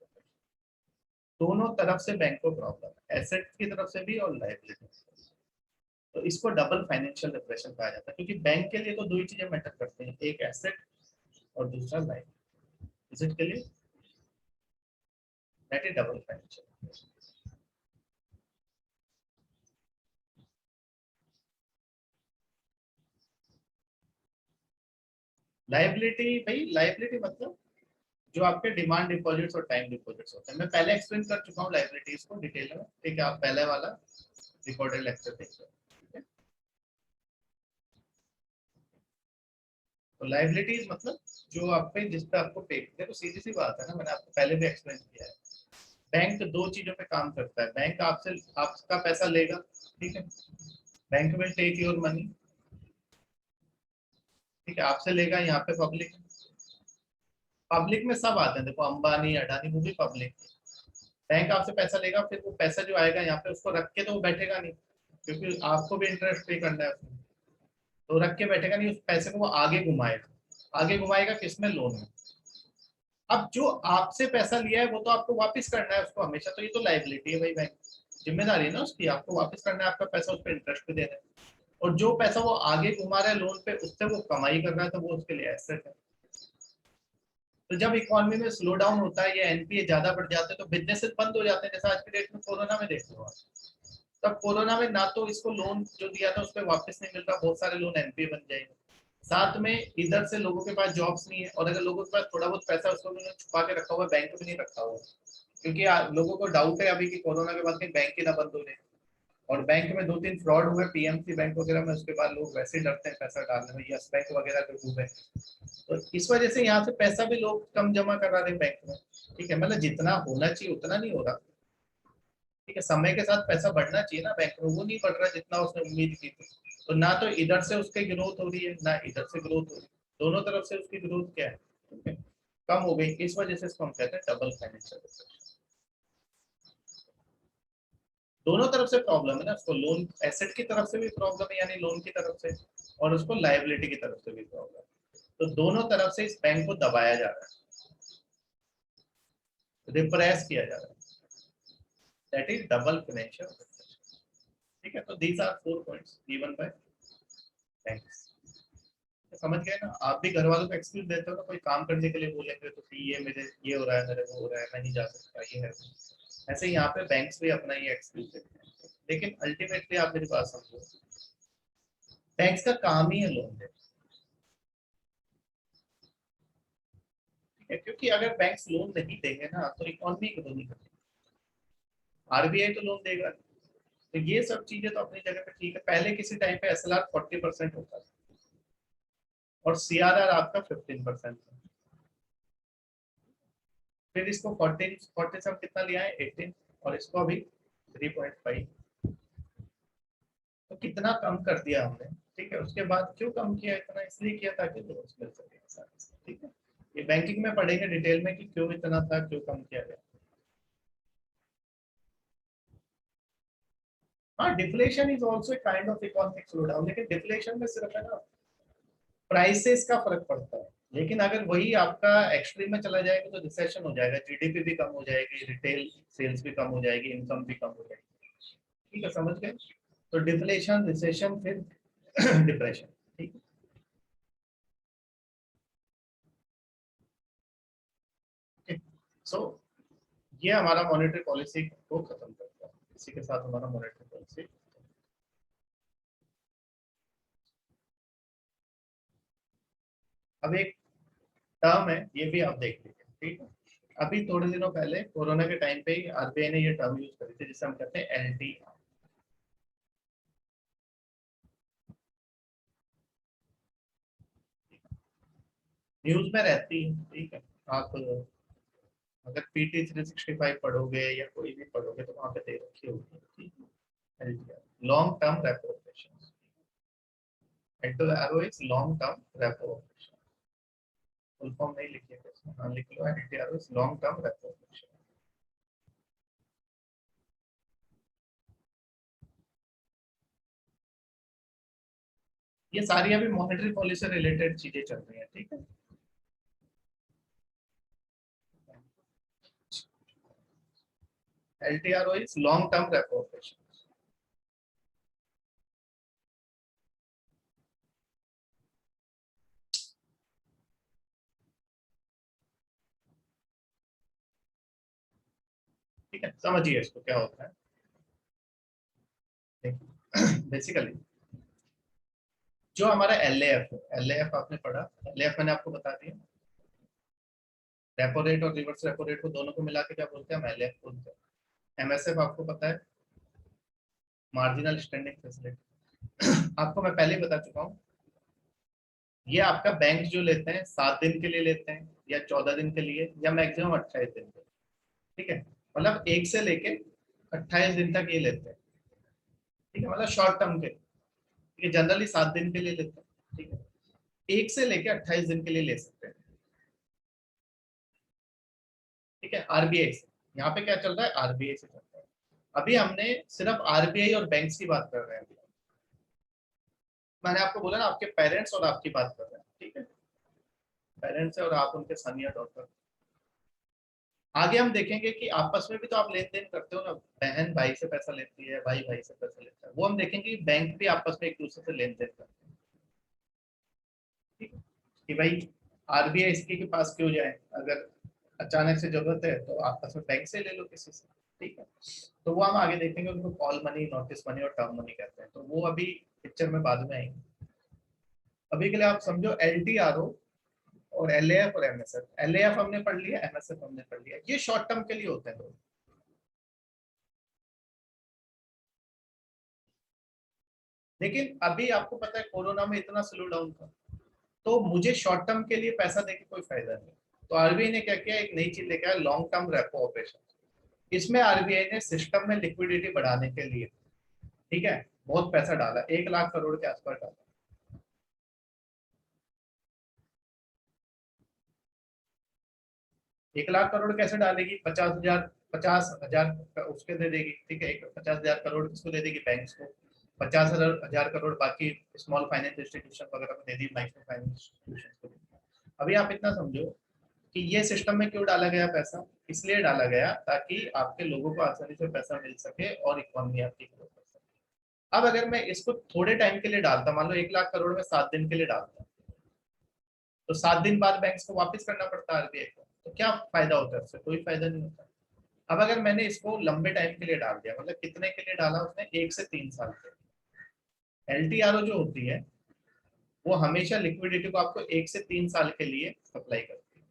दोनों तरफ से बैंक को प्रॉब्लम है, एसेट की तरफ से भी और लायबिलिटी, तो इसको डबल फाइनेंशियल डिप्रेशन कहा जाता है, क्योंकि बैंक के लिए तो दो ही चीजें मैटर करती हैं, एक एसेट और दूसरा लायबिलिटी। एसेट के लिए that is double financial. Liability, भाई लायबिलिटी मतलब जो आपके डिमांड डिपॉजिट्स और टाइम डिपॉजिट्स होते हैं, मैं पहले एक्सप्लेन कर चुका हूँ लायबिलिटीज को डिटेल में, ठीक है, आप पहले वाला रिकॉर्डेड लेक्चर देख लो, ठीक है। तो लायबिलिटीज मतलब जो आप पे, जिस पे आपको पे, देखो सीधी सी बात है ना, मैंने आपको पहले भी एक्सप्लेन किया है, बैंक दो चीजों पे काम करता है, बैंक आपसे आपका पैसा लेगा, ठीक है, bank will take your money, ठीक है, आपसे लेगा, यहाँ पे पब्लिक, पब्लिक में सब आते हैं, देखो अंबानी अडानी वो भी पब्लिक। बैंक आपसे पैसा लेगा, फिर वो पैसा जो आएगा यहाँ पे उसको रख के तो वो बैठेगा नहीं, क्योंकि आपको भी इंटरेस्ट पे करना है उसमें, तो रख के बैठेगा नहीं, उस पैसे को वो आगे घुमाएगा, आगे घुमाएगा किसमें, लोन में। अब जो आपसे पैसा लिया है वो तो आपको वापस करना है उसको हमेशा, तो ये तो लाइबिलिटी है भाई, बैंक जिम्मेदारी है ना उसकी, आपको वापस करना है आपका पैसा, उस पर इंटरेस्ट भी देना है, और जो पैसा वो आगे घुमा रहा है लोन पे, उससे वो कमाई कर रहा है, तो वो उसके लिए एसेट है। तो जब इकोनॉमी में स्लो डाउन होता है या एनपीए ज्यादा बढ़ जाते हैं तो बिजनेसेस बंद हो जाते हैं, जैसे आज की डेट में कोरोना में देख लो आप। तब कोरोना में ना तो इसको लोन जो दिया था उस पर वापस नहीं मिल रहा, बहुत सारे लोन एनपीए बन जाएंगे, साथ में इधर से लोगों के पास जॉब्स नहीं है, और अगर लोगों के पास थोड़ा बहुत पैसा उसको उन्होंने छुपा के रखा हुआ है, बैंक में नहीं रखा हुआ, क्योंकि लोगों को डाउट है अभी कि कोरोना के बाद कहीं बैंक ही ना बंद हो जाए, और बैंक में दो तीन फ्रॉड हुए पीएमसी बैंक वगैरह में, उसके बाद लोग वैसे ही डरते हैं पैसा डालने में, यस बैंक वगैरह के डूबे, तो इस वजह से यहाँ से पैसा भी लोग कम जमा करा रहे हैं बैंक में, ठीक है, मतलब जितना होना चाहिए उतना नहीं हो रहा, ठीक है, समय के साथ पैसा बढ़ना चाहिए ना बैंक में, वो नहीं बढ़ रहा जितना उसने उम्मीद की थी, तो ना तो इधर से उसकी ग्रोथ हो रही है ना इधर से ग्रोथ हो रही है, दोनों तरफ से उसकी ग्रोथ क्या है, ठीक है, कम हो गई, इस वजह से इसको हम कहते हैं डबल फाइनेंशियल। दोनों तरफ से प्रॉब्लम है ना, उसको लोन एसेट की तरफ से भी प्रॉब्लम है, यानी लोन की तरफ से, और उसको लायबिलिटी की तरफ से भी प्रॉब्लम है, तो दोनों तरफ से इस बैंक को दबाया जा रहा है, रिप्रेस किया जा रहा है, दैट इज डबल फाइनेंशियल। ठीक है, तो these are 4 points given by banks. समझ गए ना? आप भी घर वालों को एक्सक्यूज देते हो ना, कोई काम करने के लिए बोलेंगे तो कि ये मेरे ये हो रहा है, मेरे वो हो रहा है, मैं नहीं जा सकता, ये है। ऐसे ही यहाँ पे बैंक्स भी अपना ये एक्सक्यूज देते हैं, लेकिन अल्टीमेटली आप मेरी बात समझो, बैंक्स का काम ही है लोन देना, ठीक है? क्योंकि अगर बैंक्स लोन नहीं देंगे ना तो इकोनॉमी ग्रो नहीं करेगी, आरबीआई तो लोन देगा। तो ये सब चीजें तो अपनी जगह पे ठीक है। पहले किसी टाइम पे एसएलआर 40% होता था और सीआरआर आपका 15% था, फिर इसको 40 से हम कितना लिया है 18, और इसको अभी 3.5, तो कितना कम कर दिया हमने, ठीक है? उसके बाद क्यों कम किया इतना? इसलिए किया ताकि लोन मिल सके आसानी से, ठीक है? ये बैंकिंग में पढ़ेंगे डिटेल में कि क्यों इतना था, क्यों कम किया गया। हाँ, deflation is also kind of economic slow down, लेकिन डिफ्लेशन में सिर्फ है ना प्राइसेस का फर्क पड़ता है, लेकिन अगर वही आपका एक्सट्रीम में चला जाएगा तो रिसेशन हो जाएगा, जीडीपी भी कम हो जाएगी, रिटेल सेल्स भी कम हो जाएगी, इनकम भी कम हो जाएगी, ठीक है? समझ गए? तो डिफ्लेशन, रिसेशन, फिर डिप्रेशन, ठीक है? सो ये हमारा मॉनेटरी पॉलिसी को खत्म करता है, इसी के साथ हमारा मॉनेटरी पॉलिसी। अब एक टर्म है, ये भी आप देख लीजिए, ठीक है? अभी थोड़े दिनों पहले कोरोना के टाइम पे ही आरबीआई ने ये टर्म यूज करी थी, जिसे हम कहते हैं एलटी। न्यूज में रहती है, ठीक है? आप अगर पीटी 365 पढ़ोगे या कोई भी पढ़ोगे तो वहां पे दे रखी होगी, ठीक है? LTR, long term repo operation. LTR is long term repo operation, full form नहीं लिखिएगा इसमें, हाँ लिख लो, LTR is long term repo operation. ये सारी अभी मॉनेटरी पॉलिसी रिलेटेड चीजें चल रही हैं, ठीक है? LTR is long term repo operation, ठीक है? समझिए इसको क्या होता है। बेसिकली जो हमारा एलएएफ है, एलएएफ आपने पढ़ा, एलएएफ मैंने आपको बता दिया, रेपो रेट और रिवर्स रेपो रेट को दोनों को मिला के क्या बोलते हैं? हम एलएएफ बोलते हैं। एमएसएफ आपको पता है, मार्जिनल स्टैंडिंग फैसिलिटी, आपको मैं पहले ही बता चुका हूँ। ये आपका बैंक जो लेते हैं 7 दिन के लिए लेते हैं, या 14 दिन के लिए, या मैक्सिमम 28 दिन के, ठीक है? मतलब 1 से लेके 28 दिन तक ये लेते हैं, ठीक है? मतलब शॉर्ट टर्म के, ठीक है? जनरली 7 दिन के लिए लेते हैं, ठीक है? 1 से लेके 28 दिन के लिए ले सकते हैं, ठीक है? आरबीआई से, यहाँ पे क्या चल रहा है? आरबीआई से चल रहा है। अभी हमने सिर्फ आरबीआई और बैंक्स की बात कर रहे हैं, मैंने आपको बोला ना आपके पेरेंट्स और आपकी बात कर रहे हैं, ठीक है? पेरेंट्स है और आप उनके सन या डॉटर। आगे हम देखेंगे कि आपस में भी तो आप लेन देन करते हो ना, बहन भाई से पैसा लेती है, भाई भाई से पैसा लेता है, वो हम देखेंगे कि बैंक भी आपस में एक दूसरे से लेन देन करते हैं, ठीक है? कि भाई आरबीआई इसके के पास क्यों जाए, अगर अचानक से जरूरत है तो आपस में बैंक से ले लो किसी से, ठीक है? तो वो हम आगे देखेंगे, उनको कॉल मनी, नोटिस मनी और टर्म मनी कहते हैं, तो वो अभी पिक्चर में बाद में आएंगे। अभी के लिए आप समझो एलटीआरओ और एलएएफ और एमएसएफ, एलएएफ हमने पढ़ लिया, एमएसएफ हमने पढ़ लिया, ये शॉर्ट टर्म के लिए होते हैं दोनों। लेकिन अभी आपको पता है कोरोना में इतना स्लो डाउन था, तो मुझे शॉर्ट टर्म के लिए पैसा देके कोई फायदा नहीं, तो आरबीआई ने क्या किया, एक नई चीज लेके आया, लॉन्ग टर्म रेपो ऑपरेशन। इसमें आरबीआई ने सिस्टम में लिक्विडिटी बढ़ाने के लिए, ठीक है, बहुत पैसा डाला, 1 लाख करोड़ के आसपास डाला। 1 लाख करोड़ कैसे डालेगी? 50,000 उसके दे देगी, ठीक है? 50,000 करोड़ किसको दे देगी? बैंक को। 50,000 करोड़ बाकी स्मॉल फाइनेंस इंस्टीट्यूशन वगैरह को दे दी, माइक्रो फाइनेंस इंस्टीट्यूशन को दे दी। अभी आप इतना समझो कि ये सिस्टम में क्यों डाला गया पैसा? इसलिए डाला गया ताकि आपके लोगों को आसानी से पैसा मिल सके और इकोनॉमी आपकी ग्रो कर सके, अब अगर मैं इसको थोड़े टाइम के लिए डालता, मान लो 1 लाख करोड़ में 7 दिन के लिए डालता, तो 7 दिन बाद बैंक को वापस करना पड़ता आरबीआई को, तो क्या फायदा होता है उससे? कोई फायदा नहीं होता। अब अगर मैंने इसको लंबे टाइम के लिए डाल दिया, मतलब कितने के लिए डाला उसने, 1 से 3 साल के, एलटीआरओ जो होती है वो हमेशा लिक्विडिटी को आपको 1 से 3 साल के लिए सप्लाई करती है।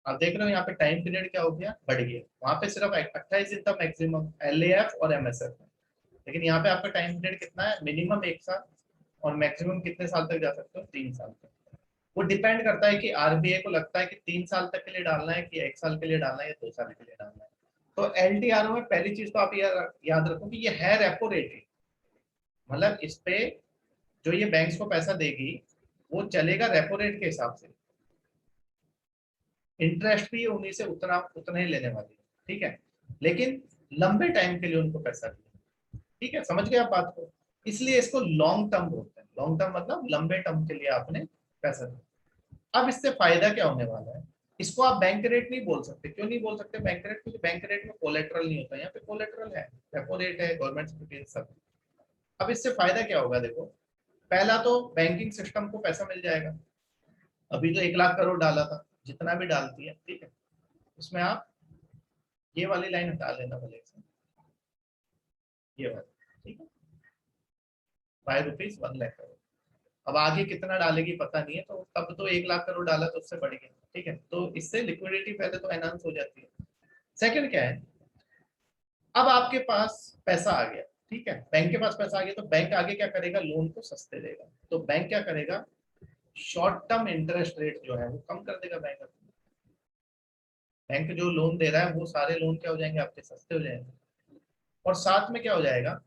आप देख रहे हो यहाँ पे टाइम पीरियड क्या हो गया, बढ़ गया। वहां पे सिर्फ 28 दिन था मैक्सिमम एलएएफ और एमएसएफ में, लेकिन यहाँ पे आपका टाइम पीरियड कितना है, मिनिमम 1 साल और मैक्सिमम कितने साल तक जा सकते हो, 3 साल तक। वो डिपेंड करता है कि आरबीआई को लगता है कि 3 साल तक के लिए डालना है कि 1 साल के लिए डालना है या 2 साल के लिए डालना है। तो एलटीआरओ में पहली चीज तो आप याद रखो कि ये है रेपो रेट, मतलब इस पे जो ये बैंक्स को पैसा देगी वो चलेगा रेपो रेट के हिसाब से, इंटरेस्ट भी उन्हीं से उतना उतना ही लेने वाली है, ठीक है, लेकिन लंबे टाइम के लिए उनको पैसा दिया, ठीक है, समझ गए आप बात को? इसलिए इसको लॉन्ग टर्म बोलते हैं। लॉन्ग टर्म मतलब लंबे टर्म के लिए आपने पैसा दिया। अब इससे फायदा क्या होने वाला है, इसको आप बैंक रेट नहीं बोल सकते। क्यों नहीं बोल सकते बैंक रेट? क्योंकि बैंक रेट में कोलेटरल नहीं होता, यहाँ पे कोलेटरल है, रेपो रेट है, गवर्नमेंट सिक्योरिटीज सब। अब इससे फायदा क्या होगा, देखो, पहला तो बैंकिंग सिस्टम को पैसा मिल जाएगा। अभी तो 1 लाख करोड़ डाला था, जितना भी डालती है, ठीक है, उसमें आप ये वाली लाइन हटा लेना भले से, ये वाली, ठीक है, ₹5 1 लाख करोड़। अब आगे कितना डालेगी पता नहीं है, तो तब तो 1 लाख करोड़ डाला तो उससे बढ़ गया, ठीक है, तो इससे लिक्विडिटी पहले तो एनहांस हो जाती है। सेकंड क्या है, अब आपके पास पैसा आ गया, ठीक है, बैंक के पास पैसा आ गया, तो बैंक आगे क्या करेगा, लोन को सस्ते देगा। तो बैंक क्या करेगा, शॉर्ट टर्म इंटरेस्ट रेट जो है वो कम कर देगा बैंक। बैंक जो लोन दे रहा है वो सारे लोन क्या हो जाएंगे आपके, सस्ते हो जाएंगे। और साथ में क्या हो जाएगा,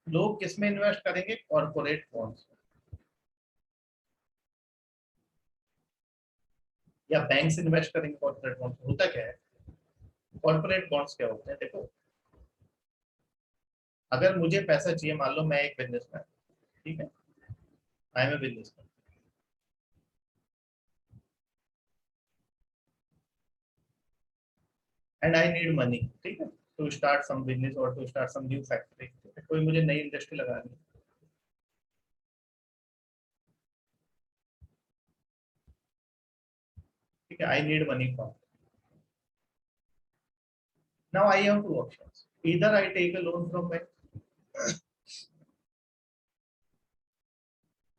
लोग किस में इन्वेस्ट करेंगे, कॉर्पोरेट बॉन्ड्स, या बैंक इन्वेस्ट करेंगे कॉर्पोरेट बॉन्ड्स। होता क्या है, कॉर्पोरेट बॉन्ड्स क्या होते हैं, देखो, अगर मुझे पैसा चाहिए, मान लो मैं एक बिजनेसमैन, ठीक है, I am a businessman, and I need money, ठीक है, टू स्टार्ट सम बिजनेस और to start some new factory, कोई मुझे नई इंडस्ट्री लगानी है, ठीक है, I need money from, now I have two options, either I take a loan from bank,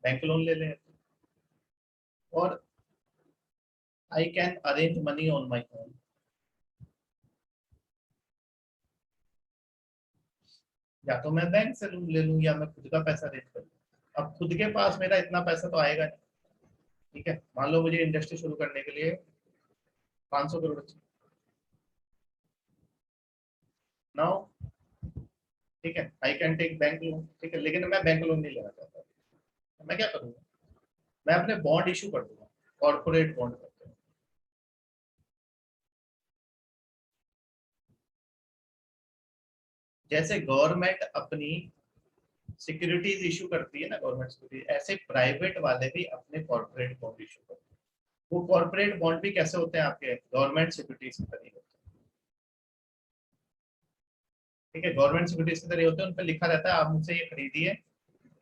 bank loan ले लें, और I can arrange money on my own, या तो मैं बैंक से लोन ले लूँ या मैं खुद का पैसा अरेंज कर लूँ। अब खुद के पास मेरा इतना पैसा तो आएगा नहीं, ठीक है, मान लो मुझे इंडस्ट्री शुरू करने के लिए 500 करोड़ चाहिए, नाउ, ठीक है, I can take bank loan, ठीक है, लेकिन मैं बैंक लोन नहीं लेना चाहता, तो मैं क्या करूँगा, मैं अपने बॉन्ड इशू कर दूंगा, कॉर्पोरेट बॉन्ड करते हैं। जैसे गवर्नमेंट अपनी सिक्योरिटीज इशू करती है ना, गवर्नमेंट सिक्योरिटीज, ऐसे प्राइवेट वाले भी अपने कॉर्पोरेट बॉन्ड इशू करते हैं। वो कॉर्पोरेट बॉन्ड भी कैसे होते हैं, आपके गवर्नमेंट सिक्योरिटीज की तरह होते हैं, ठीक है, गवर्नमेंट सिक्योरिटीज की तरह होते हैं, उन पर लिखा रहता है आप मुझसे ये खरीदिए,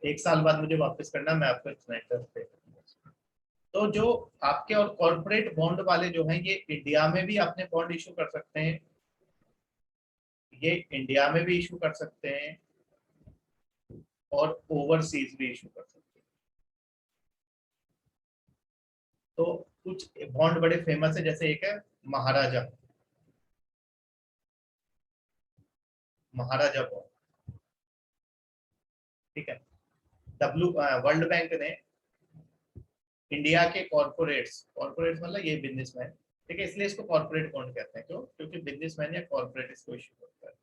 1 साल बाद मुझे वापस करना, मैं आपको इतना इंटरेस्ट पे करूंगा। तो जो आपके और कॉर्पोरेट बॉन्ड वाले जो हैं, ये इंडिया में भी अपने बॉन्ड इशू कर सकते हैं, ये इंडिया में भी इशू कर सकते हैं और ओवरसीज भी इशू कर सकते हैं। तो कुछ बॉन्ड बड़े फेमस है, जैसे एक है महाराजा, महाराजा बॉन्ड, ठीक है, वर्ल्ड बैंक ने इंडिया के कॉर्पोरेट्स, कॉर्पोरेट्स मतलब ये बिजनेसमैन, ठीक है, इसलिए इसको कॉर्पोरेट बॉन्ड कहते हैं, क्यों, क्योंकि बिजनेसमैन या कॉर्पोरेट इसको इशू करता है।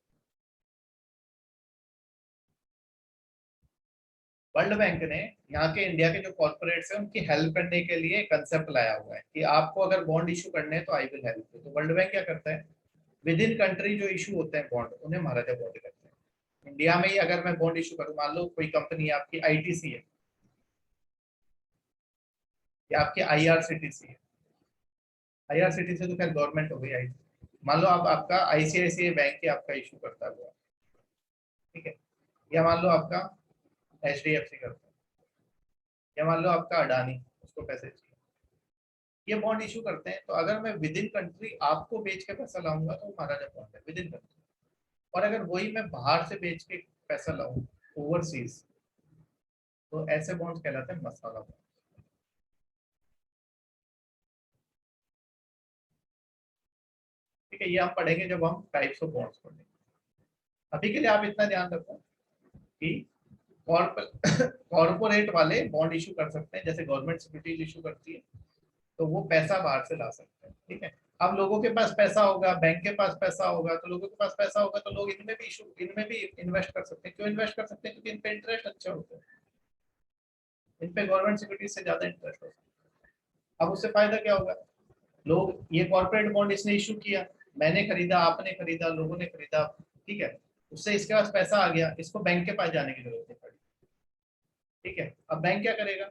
वर्ल्ड बैंक ने यहाँ के इंडिया के जो कॉर्पोरेट्स हैं उनकी हेल्प करने के लिए कंसेप्ट लाया हुआ है कि आपको अगर बॉन्ड इशू करने हैं तो आई विल हेल्प यू। तो वर्ल्ड बैंक क्या करता है, विद इन कंट्री जो इशू होते हैं बॉन्ड, उन्हें महाराजा बॉन्ड करते हैं। इंडिया में ही अगर मैं बॉन्ड इशू करूँ, मान लो कोई कंपनी है आपकी आईटीसी है या आपकी आईआरसीटीसी है, आईआरसीटीसी तो खैर गवर्नमेंट हो गई, आई, मान लो आप आपका आईसीआईसीआई बैंक ही आपका इशू करता हुआ, ठीक है, या मान लो आपका HDFC करता है, या मान लो आपका अडानी, उसको पैसे चाहिए, ये बॉन्ड इशू करते हैं। तो अगर मैं विद इन कंट्री आपको बेच के पैसा लाऊंगा तो महाराजा बॉन्ड है विद इन कंट्री। और अगर वही मैं बाहर से बेच के पैसा लाऊं ओवरसीज, तो ऐसे बॉन्ड्स कहलाते हैं मसाला बॉन्ड। ठीक है, ये हम पढ़ेंगे जब हम टाइप्स ऑफ बॉन्ड्स पढ़ेंगे। अभी के लिए आप इतना ध्यान रखो कि कॉर्पोरेट वाले बॉन्ड इशू कर सकते हैं, जैसे गवर्नमेंट सिक्योरिटीज इशू करती है, तो वो पैसा बाहर से ला सकते हैं। ठीक है, अब लोगों के पास पैसा होगा, बैंक के पास पैसा होगा, तो लोगों के पास पैसा होगा तो लोग इनमें भी इन्वेस्ट कर सकते हैं। क्यों इन्वेस्ट कर सकते हैं? क्योंकि इन पे इंटरेस्ट अच्छा होता है, इन पे गवर्नमेंट सिक्योरिटीज से ज्यादा इंटरेस्ट होता है। अब उससे फायदा क्या होगा? लोग, ये कॉर्पोरेट बॉन्ड इसने इशू किया, मैंने खरीदा, आपने खरीदा, लोगों ने खरीदा, ठीक है, उससे इसके पास पैसा आ गया, इसको बैंक के पास जाने की जरूरत नहीं पड़ी। ठीक है, अब बैंक क्या करेगा?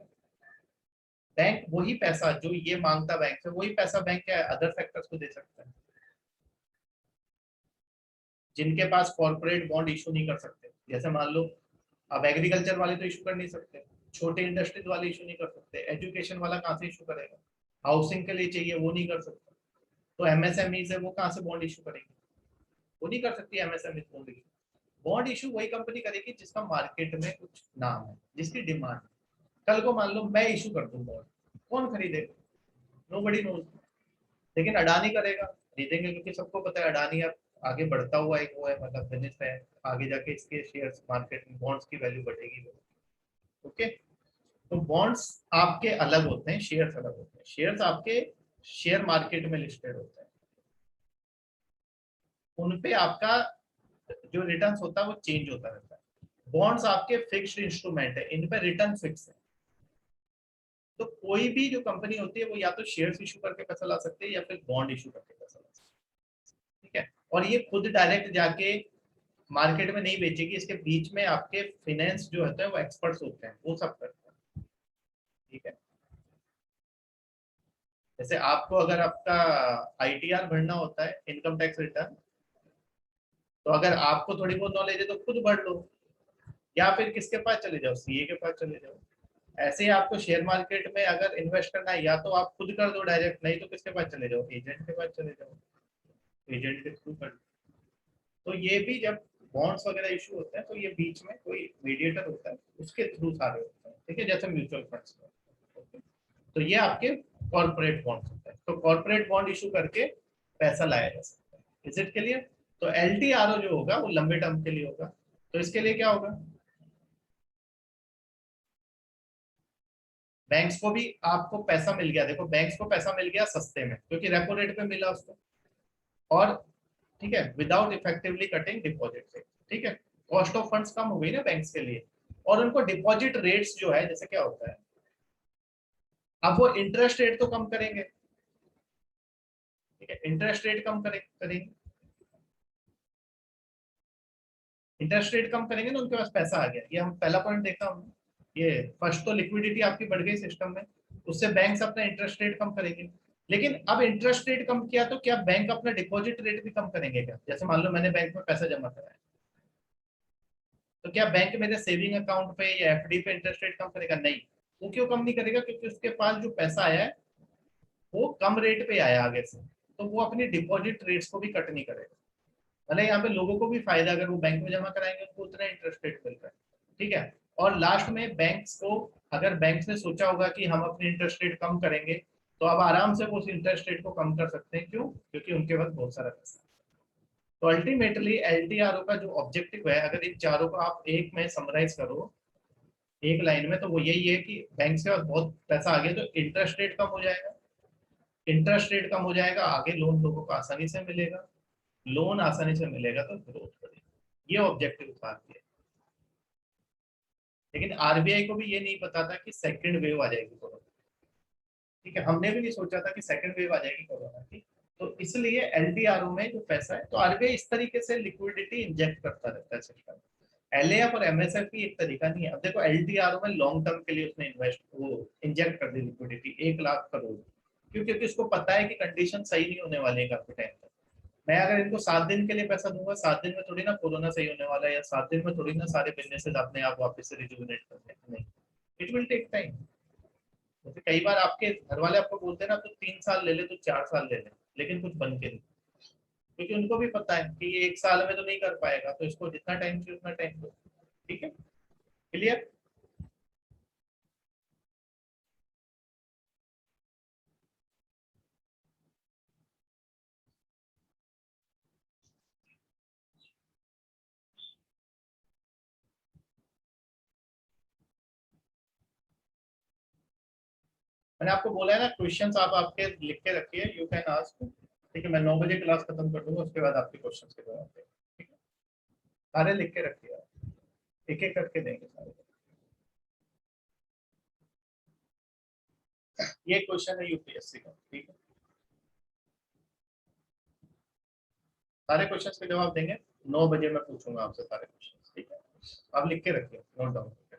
बैंक वही पैसा जो ये मांगता बैंक से, वही पैसा बैंक क्या अदर सेक्टर्स को दे सकता है, जिनके पास कॉर्पोरेट बॉन्ड इशू नहीं कर सकते। जैसे मान लो अब एग्रीकल्चर वाले तो इशू कर नहीं सकते, छोटे इंडस्ट्रीज वाले इशू नहीं कर सकते, एजुकेशन वाला कहाँ से इशू करेगा, हाउसिंग के लिए चाहिए वो नहीं कर सकता, तो MSME से वो कहाँ से बॉन्ड इशू करेगी? वो नहीं कर सकती MSME bond issue. Bond issue वही कंपनी करेगी जिसका मार्केट में कुछ नाम है, जिसकी डिमांड है। कल को मान लो मैं इशू कर दूं बॉन्ड, कौन खरीदेगा? Nobody knows. लेकिन अडानी करेगा, खरीदेंगे, क्योंकि सबको पता है अडानी अब आगे बढ़ता हुआ एक वो है, मतलब बिजनेस है, आगे जाके इसके शेयर्स मार्केट में बॉन्ड्स की वैल्यू बढ़ेगी। ओके, तो बॉन्ड्स आपके अलग होते हैं, शेयर्स अलग होते हैं। शेयर्स आपके शेयर मार्केट में लिस्टेड होते हैं, उनपे आपका जो रिटर्न होता है वो चेंज होता रहता है। बॉन्ड्स आपके फिक्स्ड इंस्ट्रूमेंट है, इन पे रिटर्न फिक्स है। तो कोई भी जो कंपनी होती है वो या तो शेयर्स इशू करके पैसा ला सकती है या फिर बॉन्ड इशू करके पैसा ला सकती है। ठीक है, और ये खुद डायरेक्ट जाके मार्केट में नहीं बेचेगी, इसके बीच में आपके फाइनेंस जो होते हैं वो एक्सपर्ट्स होते हैं, वो सब करते हैं। ठीक है, जैसे आपको अगर आपका ITR भरना होता है, इनकम टैक्स रिटर्न, तो अगर आपको थोड़ी बहुत नॉलेज है तो खुद भर लो, या फिर किसके पास चले जाओ, CA के पास चले जाओ। ऐसे ही आपको शेयर मार्केट में अगर इन्वेस्ट करना है, या तो आप खुद कर दो डायरेक्ट, नहीं तो किसके पास चले जाओ, एजेंट के पास चले जाओ, एजेंट के थ्रू कर। तो ये भी जब बॉन्ड्स वगैरह इशू होते हैं तो ये बीच में कोई मीडिएटर होता है, उसके थ्रू सारे होते हैं। ठीक है, जैसे म्यूचुअल फंड्स। तो ये आपके कॉर्पोरेट बॉन्ड होते हैं। तो कॉर्पोरेट बॉन्ड इशू करके पैसा लाया जा सकता है। Is it clear? तो LTRO जो होगा वो लंबे टर्म के लिए होगा। तो इसके लिए क्या होगा? बैंक्स को भी आपको पैसा मिल गया, देखो बैंक्स को पैसा मिल गया सस्ते में, क्योंकि रेपो रेट पे मिला उसको, और ठीक है, without effectively cutting deposit rate. ठीक है, कॉस्ट ऑफ फंड्स कम हो गई ना बैंक्स के लिए, और उनको डिपॉजिट रेट्स जो है, जैसे क्या होता है, अब वो इंटरेस्ट रेट तो कम करेंगे। ठीक है, इंटरेस्ट रेट कम करेंगे, इंटरेस्ट रेट कम करेंगे ना, उनके पास पैसा आ गया। ये हम पहला पॉइंट देखा हमने। ये फर्स्ट तो लिक्विडिटी आपकी बढ़ गई सिस्टम में, उससे बैंक्स अपना इंटरेस्ट रेट कम करेंगे। लेकिन अब इंटरेस्ट रेट कम किया तो क्या बैंक अपना डिपॉजिट रेट भी कम करेंगे क्या? जैसे मान लो मैंने बैंक में पैसा जमा कराया, तो क्या बैंक मेरे सेविंग अकाउंट पे या FD पे इंटरेस्ट रेट कम करेगा? नहीं। वो क्यों कम नहीं करेगा? क्योंकि उसके पास जो पैसा आया है वो कम रेट पे आया आगे से, तो वो अपनी डिपॉजिट रेट्स को भी कट नहीं करेगा। भले यहाँ पे लोगों को भी फायदा, अगर वो बैंक में जमा कराएंगे उनको उतना इंटरेस्ट रेट मिल रहा है। ठीक है, और लास्ट में बैंक्स को, अगर बैंक्स ने सोचा होगा कि हम अपनी इंटरेस्ट रेट कम करेंगे, तो अब आराम से वो उस इंटरेस्ट रेट को कम कर सकते हैं। क्यों? क्योंकि उनके पास बहुत सारा पैसा है। तो अल्टीमेटली LTRO का जो ऑब्जेक्टिव है, अगर इन चारों को आप एक में समराइज करो एक लाइन में, तो वो यही है कि बैंक से बहुत पैसा आ गया तो इंटरेस्ट रेट कम हो जाएगा, इंटरेस्ट रेट कम हो जाएगा, आगे लोन लोगों को आसानी से मिलेगा, लोन आसानी से मिलेगा तो ग्रोथ बढ़ेगी। ये ऑब्जेक्टिव था। लेकिन RBI को भी ये नहीं पता था कि सेकंड वेव आ जाएगी कोरोना। ठीक है, हमने भी नहीं सोचा था कि सेकंड वेव आ जाएगी कोरोना की। तो इसलिए LTRO में जो पैसा है, तो RBI इस तरीके से लिक्विडिटी इंजेक्ट करता रहता है सिस्टम। LAF और MSF की एक तरीका नहीं है। अब देखो LTRO में लॉन्ग टर्म के लिए उसने इन्वेस्ट वो इंजेक्ट कर दी लिक्विडिटी 1 लाख करोड़, क्यों? क्योंकि उसको पता है कि कंडीशन सही नहीं होने वाली है काफी टाइम तक। मैं अगर इनको 7 दिन के लिए पैसा दूंगा, 7 दिन में थोड़ी ना कोरोना सही होने वाला है, या 7 दिन में थोड़ी ना सारे बिजनेसेस अपने आप वापस से रिजुविनेट करते हैं, नहीं, इट विल टेक टाइम। जैसे कई बार आपके घर वाले आपको बोलते हैं ना, तो 3 साल ले ले, तो 4 साल ले ले, लेकिन कुछ बन के नहीं, क्योंकि उनको भी पता है कि ये 1 साल में तो नहीं कर पाएगा, तो इसको जितना टाइम चाहिए उतना टाइम दो। ठीक है, क्लियर। मैंने आपको बोला है ना, क्वेश्चंस आप आपके लिख के रखिए, यू कैन आस्क। ठीक है, मैं 9 बजे क्लास खत्म कर दूंगा, उसके बाद आपके क्वेश्चंस के जवाब देंगे। ठीक है, सारे लिख के रखिए आप, एक एक करके देंगे सारे। ये क्वेश्चन है यूपीएससी का। ठीक है, सारे क्वेश्चंस के जवाब देंगे। 9 बजे मैं पूछूंगा आपसे सारे क्वेश्चन। ठीक है, आप लिख के रखिए, नोट डाउन करके।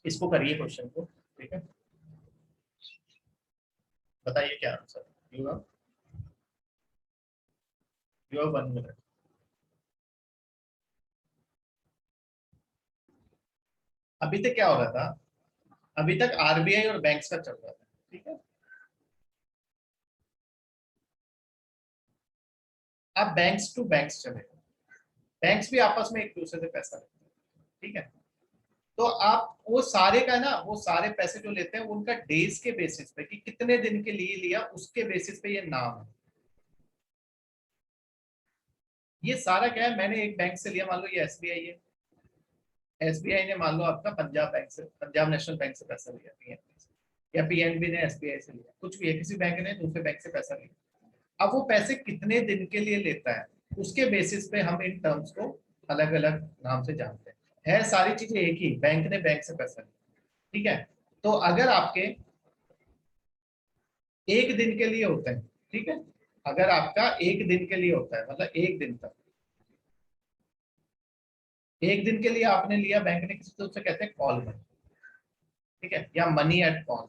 इसको करिए क्वेश्चन को। ठीक है, बताइए क्या आंसर। You have 1 minute. अभी तक क्या हो रहा था, अभी तक आरबीआई और बैंक्स का चल रहा था। ठीक है, आप बैंक्स टू बैंक्स चले, बैंक्स भी आपस में एक दूसरे से पैसा लेते हैं। ठीक है, तो आप वो सारे का ना, वो सारे पैसे जो लेते हैं उनका डेज के बेसिस पे, कि कितने दिन के लिए लिया, उसके बेसिस पे ये नाम है। ये सारा क्या है, मैंने एक बैंक से लिया, मान लो ये एसबीआई है, एसबीआई ने मान लो आपका पंजाब बैंक से, पंजाब नेशनल बैंक से पैसा लिया, पीएनबी से, या पीएनबी ने एसबीआई से लिया, कुछ भी है, किसी बैंक ने दूसरे बैंक से पैसा लिया। अब वो पैसे कितने दिन के लिए लेता है, उसके बेसिस पे हम इन टर्म्स को अलग अलग नाम से जानते हैं। है सारी चीजें एक ही, बैंक ने बैंक से पैसा लिया। ठीक है, तो अगर आपके एक दिन के लिए होते हैं, ठीक है, अगर आपका एक दिन के लिए होता है, मतलब एक दिन तक, एक दिन के लिए आपने लिया बैंक ने किसी, तो उसे कहते हैं कॉल मनी। ठीक है, या मनी एट कॉल।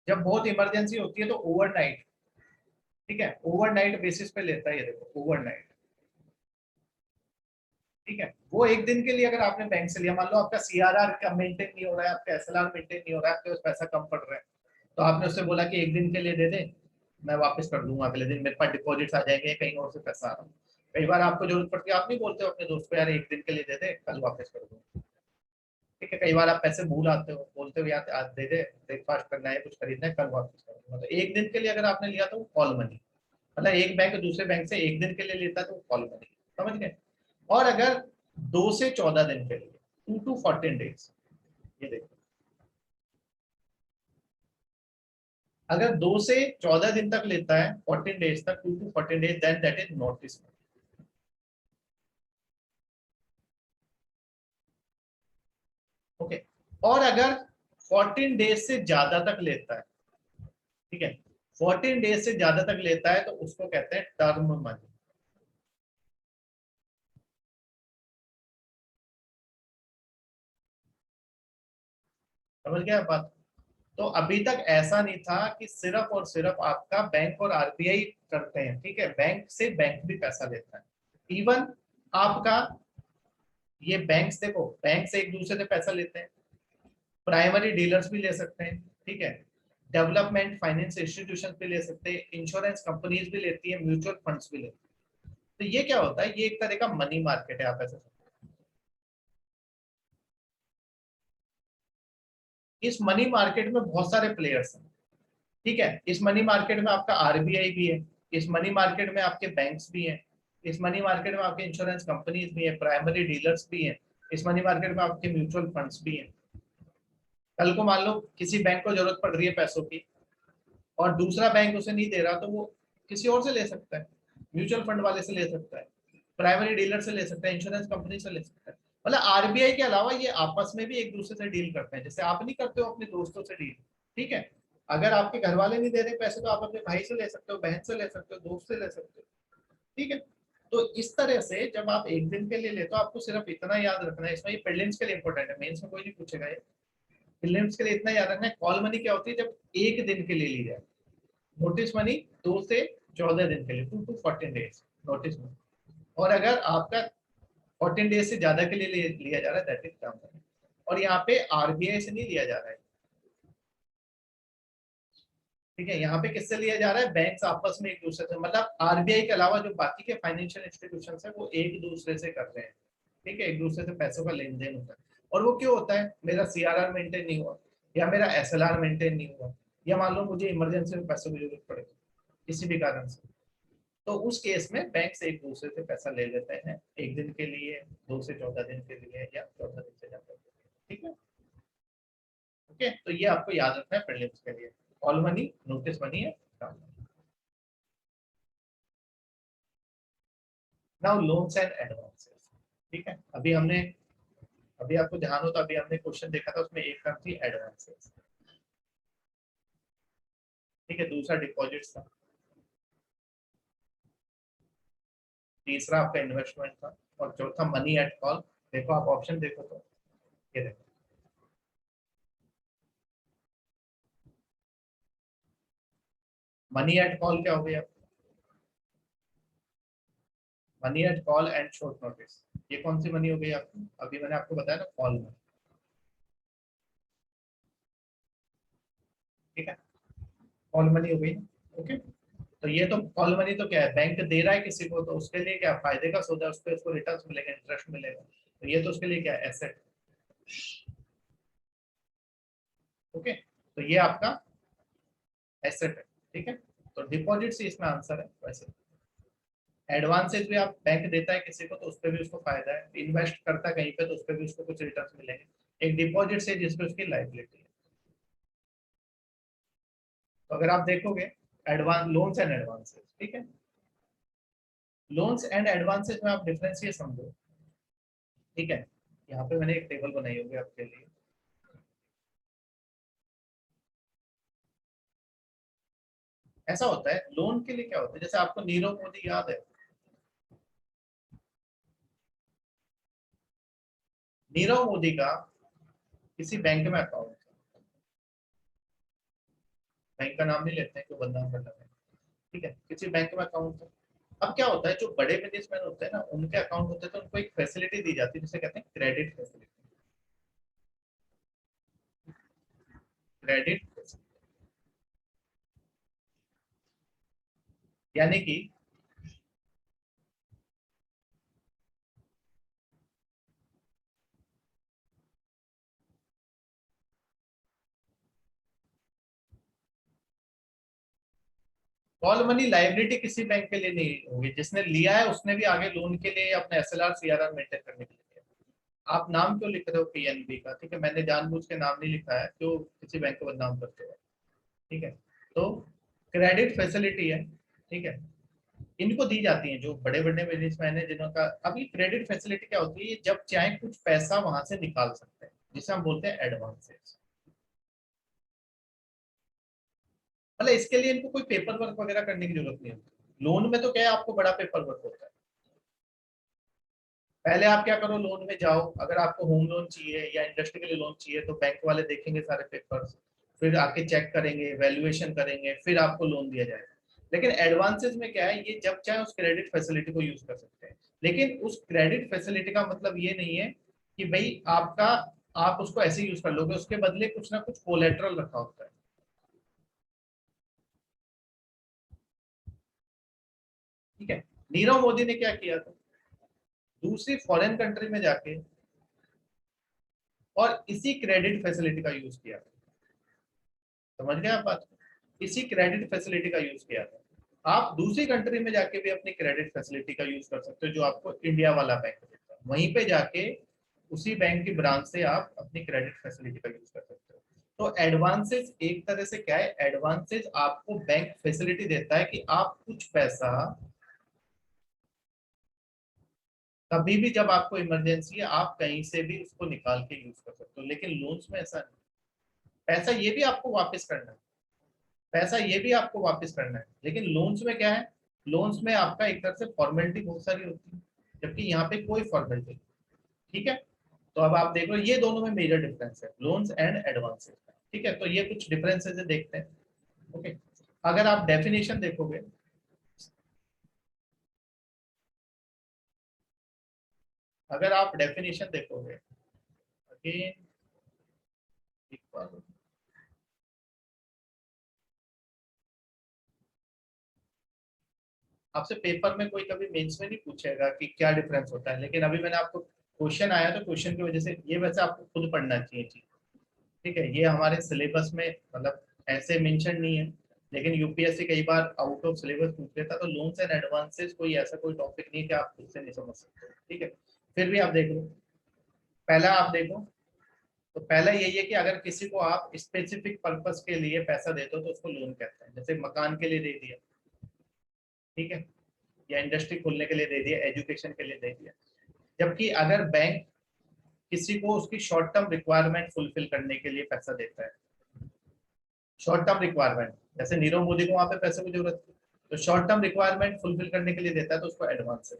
जब बहुत इमरजेंसी होती है तो ओवरनाइट, ठीक है, ओवरनाइट बेसिस पे लेता है, ये देखो ओवरनाइट। ठीक है, वो एक दिन के लिए अगर आपने बैंक से लिया, मान लो आपका सीआरआर का मेंटेन नहीं हो रहा है, आपका एसएलआर मेंटेन नहीं हो रहा है, आपके पास पैसा कम पड़ रहा है, तो आपने उससे बोला कि एक दिन के लिए दे दे, मैं वापस कर दूंगा अगले दिन, मेरे पास डिपॉजिट्स आ जाएंगे, कहीं और से पैसा आ रहा है। कई बार आपको जरूरत पड़ती है, आप नहीं बोलते हो अपने दोस्त को, यार एक दिन के लिए दे दे, कल वापस कर दूंगा। ठीक है, कई बार आप पैसे भूल आते हो, बोलते हो यार आज दे दे, ब्रेकफास्ट करना है, कुछ खरीदना है, कल वापस कर दूंगा। तो एक दिन के लिए अगर आपने लिया तो वो कॉल मनी, मतलब एक बैंक दूसरे बैंक से एक दिन के लिए लेता है तो वो कॉल मनी, समझ गए। और अगर 2 से 14 दिन के लिए, 2 to 14 days, ये देखो, अगर 2 से 14 दिन तक लेता है, 14 डेज तक, 2 to 14 days, then that is notice. Okay, और अगर 14 डेज से ज्यादा तक लेता है, ठीक है, 14 डेज से ज्यादा तक लेता है, तो उसको कहते हैं टर्म मनी। समझ गया बात। तो अभी तक ऐसा नहीं था कि सिर्फ और सिर्फ आपका बैंक और आरबीआई करते हैं, ठीक है, बैंक से बैंक भी पैसा लेता है। इवन आपका ये बैंक्स देखो, बैंक से एक दूसरे से पैसा लेते हैं, प्राइमरी डीलर्स भी ले सकते हैं, ठीक है, डेवलपमेंट फाइनेंस इंस्टीट्यूशन भी ले सकते हैं, इंश्योरेंस कंपनीज भी लेती है, म्यूचुअल फंड्स भी लेती है। तो ये क्या होता है, ये एक तरह का मनी मार्केट है, आप ऐसे समझो। इस मनी मार्केट में बहुत सारे प्लेयर्स हैं। ठीक है, इस मनी मार्केट में आपका आरबीआई भी है, इस मनी मार्केट में आपके बैंक्स भी हैं, इस मनी मार्केट में आपके इंश्योरेंस कंपनीज भी है, प्राइमरी डीलर्स भी हैं, इस मनी मार्केट में आपके म्यूचुअल फंड्स भी हैं। कल को मान लो किसी बैंक को जरूरत पड़ रही है पैसों की, और दूसरा बैंक उसे नहीं दे रहा, तो वो किसी और से ले सकता है, म्यूचुअल फंड वाले से ले सकता है, प्राइमरी डीलर से ले सकता है, इंश्योरेंस कंपनी से ले सकता है। मतलब आरबीआई के अलावा ये आपस में भी एक दूसरे से डील करते हैं, जैसे आप नहीं करते हो अपने दोस्तों से डील। ठीक है, अगर आपके घर वाले नहीं दे रहे पैसे, तो आप अपने भाई से ले सकते हो, बहन से ले सकते हो, दोस्त से ले सकते हो। ठीक है, तो इस तरह से जब आप एक दिन के लिए लेते हो, आपको सिर्फ इतना याद रखना है, इसमें ये प्रीलिम्स के लिए इंपॉर्टेंट है, मेंस में कोई नहीं पूछेगा ये। प्रीलिम्स के लिए इतना याद रखना है, कॉल मनी क्या होती है, जब एक दिन के लिए ली जाए, नोटिस मनी 2 से 14 दिन के लिए, 2 to 14 डेज नोटिस मनी। और अगर आपका 14 डेज से ज्यादा के लिए लिया जा रहा है दैट इज टर्म मनी। और यहाँ पे आरबीआई से नहीं लिया जा रहा है, ठीक है, यहाँ पे किससे लिया जा रहा है, बैंक्स आपस में एक दूसरे से, मतलब आरबीआई के अलावा जो बाकी के फाइनेंशियल इंस्टीट्यूशन है वो एक दूसरे से कर रहे हैं, ठीक है, एक दूसरे से पैसों का लेन देन होता है। और वो क्यों होता है, मेरा सीआरआर मेंटेन नहीं हुआ, या मेरा एसएलआर मेंटेन नहीं हुआ, या मान लो मुझे इमरजेंसी में पैसों की जरूरत पड़े किसी भी कारण से, तो उस केस में बैंक से एक दूसरे से पैसा ले लेते हैं, एक दिन के लिए, 2 से 14 दिन के लिए, या 14 दिन से ज्यादा के लिए, ठीक है। ओके, तो ये आपको याद रखना है प्रीलिम्स के लिए, कॉल मनी, नोटिस मनी है। नाउ लोन्स एंड एडवांसेस, ठीक है, अभी आपको ध्यान हो तो अभी हमने क्वेश्चन देखा था, उसमें एक टर्म थी एडवांसेस, ठीक है, दूसरा डिपॉजिट्स था, तीसरा आपका इन्वेस्टमेंट था, और चौथा मनी एट कॉल। देखो आप ऑप्शन देखो तो ये देखो, मनी एट कॉल क्या हो गया, money at call and short notice, ये कौन सी मनी हो गई आपकी, अभी मैंने आपको बताया ना कॉल मनी, ठीक है, कॉल मनी हो गई। ओके, तो ये तो कॉल मनी तो क्या है, बैंक दे रहा है किसी को, तो उसके लिए क्या फायदे का सौदा, उस पर उसको रिटर्न मिलेगा, इंटरेस्ट मिलेगा, तो ये तो उसके लिए क्या एसेट। ओके, तो ये आपका एसेट है, ठीक है, तो डिपॉजिट से इसमें आंसर है। वैसे एडवांसेज भी आप बैंक देता है किसी को तो उस पर भी उसको फायदा है, इन्वेस्ट करता है कहीं पे तो उस पर भी उसको कुछ रिटर्न मिलेंगे। एक डिपॉजिट से जिसपे उसकी लाइबिलिटी है। तो अगर आप देखोगे एडवांस लोन्स एंड एडवांसेज, ठीक है, लोन्स एंड एडवांसेज में आप डिफरेंस ये समझो, ठीक है, यहाँ पे मैंने एक टेबल बनाई होगी आपके लिए, ऐसा होता है लोन के लिए क्या होता है, जैसे आपको नीरव मोदी याद है, नीरव मोदी का किसी बैंक में अकाउंट, बैंक का नाम नहीं लेते हैं क्यों बदनाम करना है, ठीक है, किसी बैंक में अकाउंट है। अब क्या होता है, जो बड़े बिजनेसमैन होते हैं ना उनके अकाउंट होते हैं तो उनको एक फैसिलिटी दी जाती है जिसे कहते हैं क्रेडिट फैसिलिटी, क्रेडिट, यानी कि कॉल मनी लाइबिलिटी किसी बैंक के लिए नहीं होगी, जिसने लिया है उसने भी आगे लोन के लिए अपने एसएलआर सीआरआर मेंटेन करने के लिए लिया। आप नाम क्यों लिख रहे हो पीएनबी का, ठीक है, मैंने जानबूझ के नाम नहीं लिखा है, क्यों किसी बैंक को बदनाम करते हो, ठीक है, तो क्रेडिट फैसिलिटी है, ठीक है, इनको दी जाती है जो बड़े बड़े बिजनेसमैन है जिनका। अभी क्रेडिट फैसिलिटी क्या होती है, ये जब चाहे कुछ पैसा वहां से निकाल सकते हैं, जिसे हम बोलते हैं एडवांसेस, मतलब इसके लिए इनको कोई पेपर वर्क वगैरह करने की जरूरत नहीं होती। लोन में तो क्या है, आपको बड़ा पेपर वर्क होता है, पहले आप क्या करो, लोन में जाओ, अगर आपको होम लोन चाहिए या इंडस्ट्री के लिए लोन चाहिए तो बैंक वाले देखेंगे सारे पेपर्स, फिर आके चेक करेंगे, वैल्यूएशन करेंगे, फिर आपको लोन दिया जाएगा। लेकिन एडवांसेस में क्या है, ये जब चाहे उस क्रेडिट फैसिलिटी को यूज कर सकते हैं, लेकिन उस क्रेडिट फैसिलिटी का मतलब ये नहीं है कि भाई आपका, आप उसको ऐसे यूज कर लोगे, उसके बदले कुछ ना कुछ कोलेट्रल रखा होता है, ठीक है। नीरव मोदी ने क्या किया था, दूसरी फॉरेन कंट्री में जाके और इसी क्रेडिट फैसिलिटी का यूज किया, समझ गए आप बात, इसी क्रेडिट फैसिलिटी का यूज किया था। आप दूसरी कंट्री में जाके भी अपनी क्रेडिट फैसिलिटी का यूज कर सकते हो जो आपको इंडिया वाला बैंक देता है, वहीं पे जाके उसी बैंक की ब्रांच से आप अपनी क्रेडिट फैसिलिटी का यूज कर सकते हो। तो एडवांसेज एक तरह से क्या है, एडवांसेज आपको बैंक फैसिलिटी देता है कि आप कुछ पैसा कभी भी जब आपको इमरजेंसी है आप कहीं से भी उसको निकाल के यूज कर सकते हो, लेकिन लोन्स में ऐसा नहीं, पैसा ये भी आपको वापस करना है, पैसा ये भी आपको वापस करना है, लेकिन लोन्स में क्या है, लोन्स में आपका एक तरह से फॉर्मेलिटी बहुत सारी होती है, जबकि यहाँ पे कोई फॉर्मेलिटी, ठीक है। तो अब आप देख लो ये दोनों में मेजर डिफरेंस है, लोन्स एंड एडवांसेस, ठीक है, तो ये कुछ डिफरेंसेस देखते हैं। ओके, अगर आप डेफिनेशन देखोगे, अगर आप डेफिनेशन देखोगे अगेन इक्वल, आपसे पेपर में कोई कभी मेंस में नहीं पूछेगा कि क्या डिफरेंस होता है, लेकिन अभी मैंने आपको क्वेश्चन आया तो क्वेश्चन की वजह से ये वैसे आपको खुद पढ़ना चाहिए चीज। ठीक है, ये हमारे सिलेबस में मतलब ऐसे मेंशन नहीं है, लेकिन यूपीएससी कई बार आउट ऑफ सिलेबस पूछ लेता, तो लोन्स एंड एडवांसेस कोई ऐसा कोई टॉपिक नहीं कि आप खुद से नहीं समझ सकते। ठीक है, फिर भी आप देख लो, पहला आप देखो, तो पहला यही है कि अगर किसी को आप स्पेसिफिक पर्पस के लिए पैसा देते हो तो उसको लोन कहते हैं। जैसे मकान के लिए दे दिया, ठीक है, या इंडस्ट्री खोलने के लिए दे दिया, एजुकेशन के लिए दे दिया। जबकि अगर बैंक किसी को उसकी शॉर्ट टर्म रिक्वायरमेंट फुलफिल करने के लिए पैसा देता है, शॉर्ट टर्म रिक्वायरमेंट, जैसे नीरव मोदी को वहां पे पैसे की जरूरत थी, तो शॉर्ट टर्म रिक्वायरमेंट फुलफिल करने के लिए देता है तो उसको एडवांस है।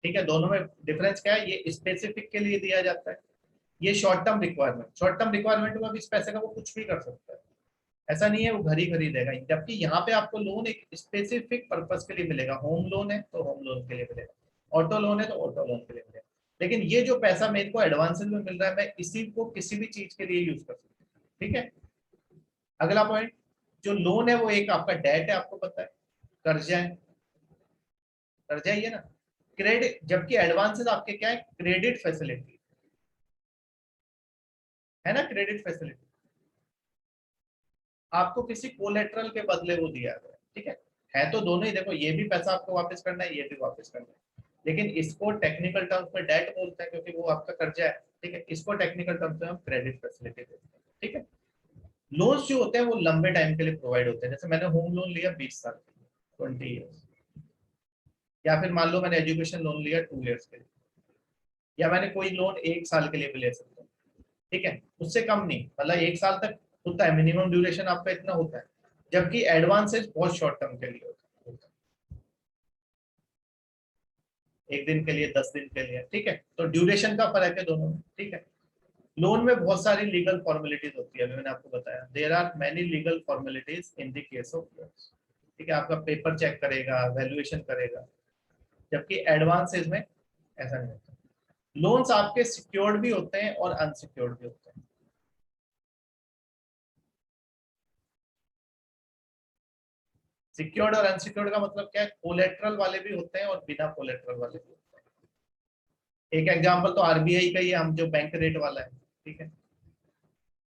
ठीक है, दोनों में डिफरेंस क्या है, ये स्पेसिफिक के लिए दिया जाता है, ये short term requirement. Short term requirement में भी इस पैसे का वो कुछ भी कर सकता है, ऐसा नहीं है वो घर ही खरीदेगा। जबकि यहाँ पे आपको लोन एक स्पेसिफिक पर्पस के लिए मिलेगा, होम लोन है तो होम लोन के लिए मिलेगा, ऑटो लोन है तो ऑटो लोन के लिए मिलेगा। लेकिन ये जो पैसा मेरे को एडवांसेस में मिल रहा है, मैं इसी को किसी भी चीज के लिए यूज कर सकता हूँ। ठीक है, अगला पॉइंट, जो लोन है वो एक आपका डेट है, आपको पता है, कर्जा है, कर्जा ही है ना, क्रेडिट। जबकि एडवांसेस आपके क्या है, क्रेडिट फैसिलिटी है ना, क्रेडिट फैसिलिटी, आपको किसी कोलेटरल के बदले वो दिया गया है। ठीक है तो दोनों ही, देखो ये भी पैसा आपको वापस करना है, ये भी वापस करना है, लेकिन इसको टेक्निकल टर्म्स में डेट बोलते हैं क्योंकि वो आपका कर्जा है। ठीक है, इसको टेक्निकल टर्म्स में हम क्रेडिट फैसिलिटी बोलते हैं। ठीक है, लोन्स जो होते हैं वो लंबे टाइम के लिए प्रोवाइड होते हैं। जैसे मैंने होम लोन लिया 20 साल के लिए, 20 ईयर्स, या फिर मान लो मैंने एजुकेशन लोन लिया 2 ईयर्स के लिए, या मैंने कोई लोन 1 साल के लिए भी ले सकता हूँ। ठीक है, उससे कम नहीं, मतलब 1 साल तक होता है, मिनिमम ड्यूरेशन आपका इतना होता है। जबकि एडवांसेज बहुत शॉर्ट टर्म के लिए होता है, 1 दिन के लिए, 10 दिन के लिए। ठीक है, तो ड्यूरेशन का फर्क है दोनों में। ठीक है, लोन में बहुत सारी लीगल फॉर्मेलिटीज होती है, अभी मैंने आपको बताया, there are many legal formalities in the case of loans. ठीक है, आपका पेपर चेक करेगा, वैल्यूएशन करेगा, जबकि एडवांसेज में ऐसा नहीं होता। लोन्स आपके सिक्योर्ड भी होते हैं और अनसिक्योर्ड भी होते हैं। सिक्योर्ड और अनसिक्योर्ड का मतलब क्या है, कोलेटरल वाले भी होते हैं और बिना कोलेटरल वाले भी होते हैं। एक एग्जांपल तो आरबीआई का ही है, हम जो बैंक रेट वाला है। ठीक है,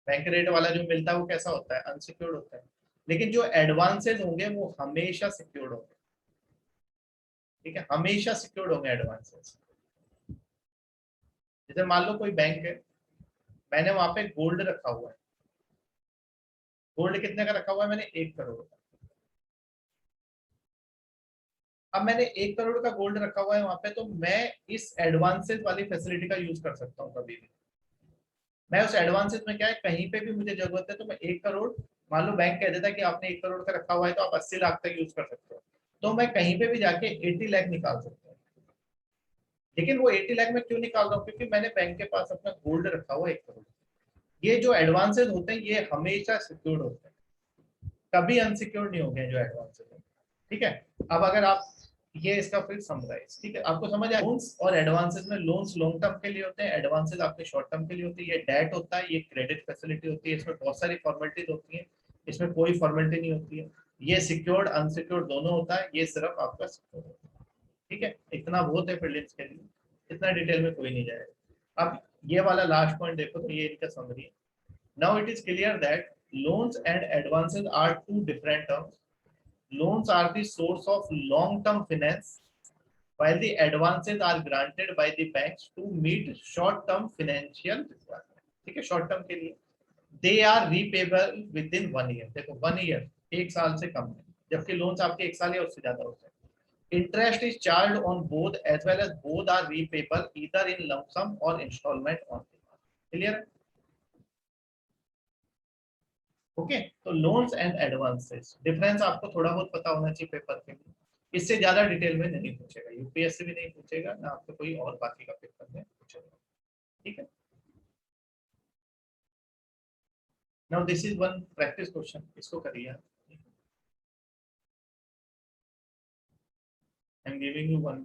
बैंक रेट वाला जो मिलता है वो कैसा होता है, अनसिक्योर्ड होता है, लेकिन जो एडवांसेज होंगे वो हमेशा सिक्योर्ड होंगे। ठीक है, हमेशा सिक्योर्ड होंगे एडवांसेज। जैसे मान लो कोई बैंक है, मैंने वहां पे गोल्ड रखा हुआ है, गोल्ड कितने का रखा हुआ है, मैंने 1 करोड़ का। अब मैंने 1 करोड़ का गोल्ड रखा हुआ है वहां पे, तो मैं इस एडवांसेज वाली फैसिलिटी का यूज कर सकता हूँ कभी भी। मैं उस एडवांसेज में क्या है, कहीं पे भी मुझे जरूरत है तो मैं 1 करोड़, मान लो बैंक कह देता है कि आपने 1 करोड़ का रखा हुआ है तो आप 80 लाख तक यूज कर सकते हो, तो मैं कहीं पे भी जाके 80 लाख निकाल सकता हूँ। लेकिन वो 80 लाख में क्यों निकाल रहा हूँ, क्योंकि मैंने बैंक के पास अपना गोल्ड रखा हुआ है 1 करोड़। ये जो एडवांसेज होते हैं ये हमेशा सिक्योर्ड होते हैं, कभी अनसिक्योर्ड नहीं होंगे जो एडवांसेज होते हैं। ठीक है, अब अगर आप, ये इसका फिर समराइज, ठीक है, आपको समझ आया। लोन्स और एडवांसेस में, लोन्स लॉन्ग टर्म के लिए होते हैं, एडवांसेस आपके शॉर्ट टर्म के लिए होती है। ये डेट होता है, ये क्रेडिट फैसिलिटी होती है, इसमें बहुत सारी फॉर्मेलिटीज होती है, इसमें कोई फॉर्मेलिटी नहीं होती है। ये सिक्योर्ड अनसिक्योर्ड दोनों होता है, ये सिर्फ आपका सिक्योर्ड होता है। ठीक है, इतना बहुत है प्रीलिम्स के लिए, इतना डिटेल में कोई नहीं जाएगा। अब ये वाला लास्ट पॉइंट देखो, तो ये इनका समरी है। Now it is clear that loans and advances are two different terms. Loans are the source of long-term finance, while the advances are granted by the banks to meet short-term financial requirements. ठीक है, short term के लिए they are repayable within 1 year. देखो 1 year, 1 साल से कम है, जबकि loans आपके 1 साल या उससे ज्यादा होते हैं। Interest is charge on both as well as both are repayable either in lump sum और instalment on demand. Clear? Okay, तो लोन्स एंड एडवांसेस डिफरेंस आपको थोड़ा बहुत पता होना चाहिए पेपर के लिए, इससे ज्यादा डिटेल में नहीं पूछेगा, यूपीएससी भी नहीं पूछेगा ना, आपको कोई और बाकी का पेपर में पूछेगा। ठीक है। Now this is one practice question, इसको करिए आप। I am giving you one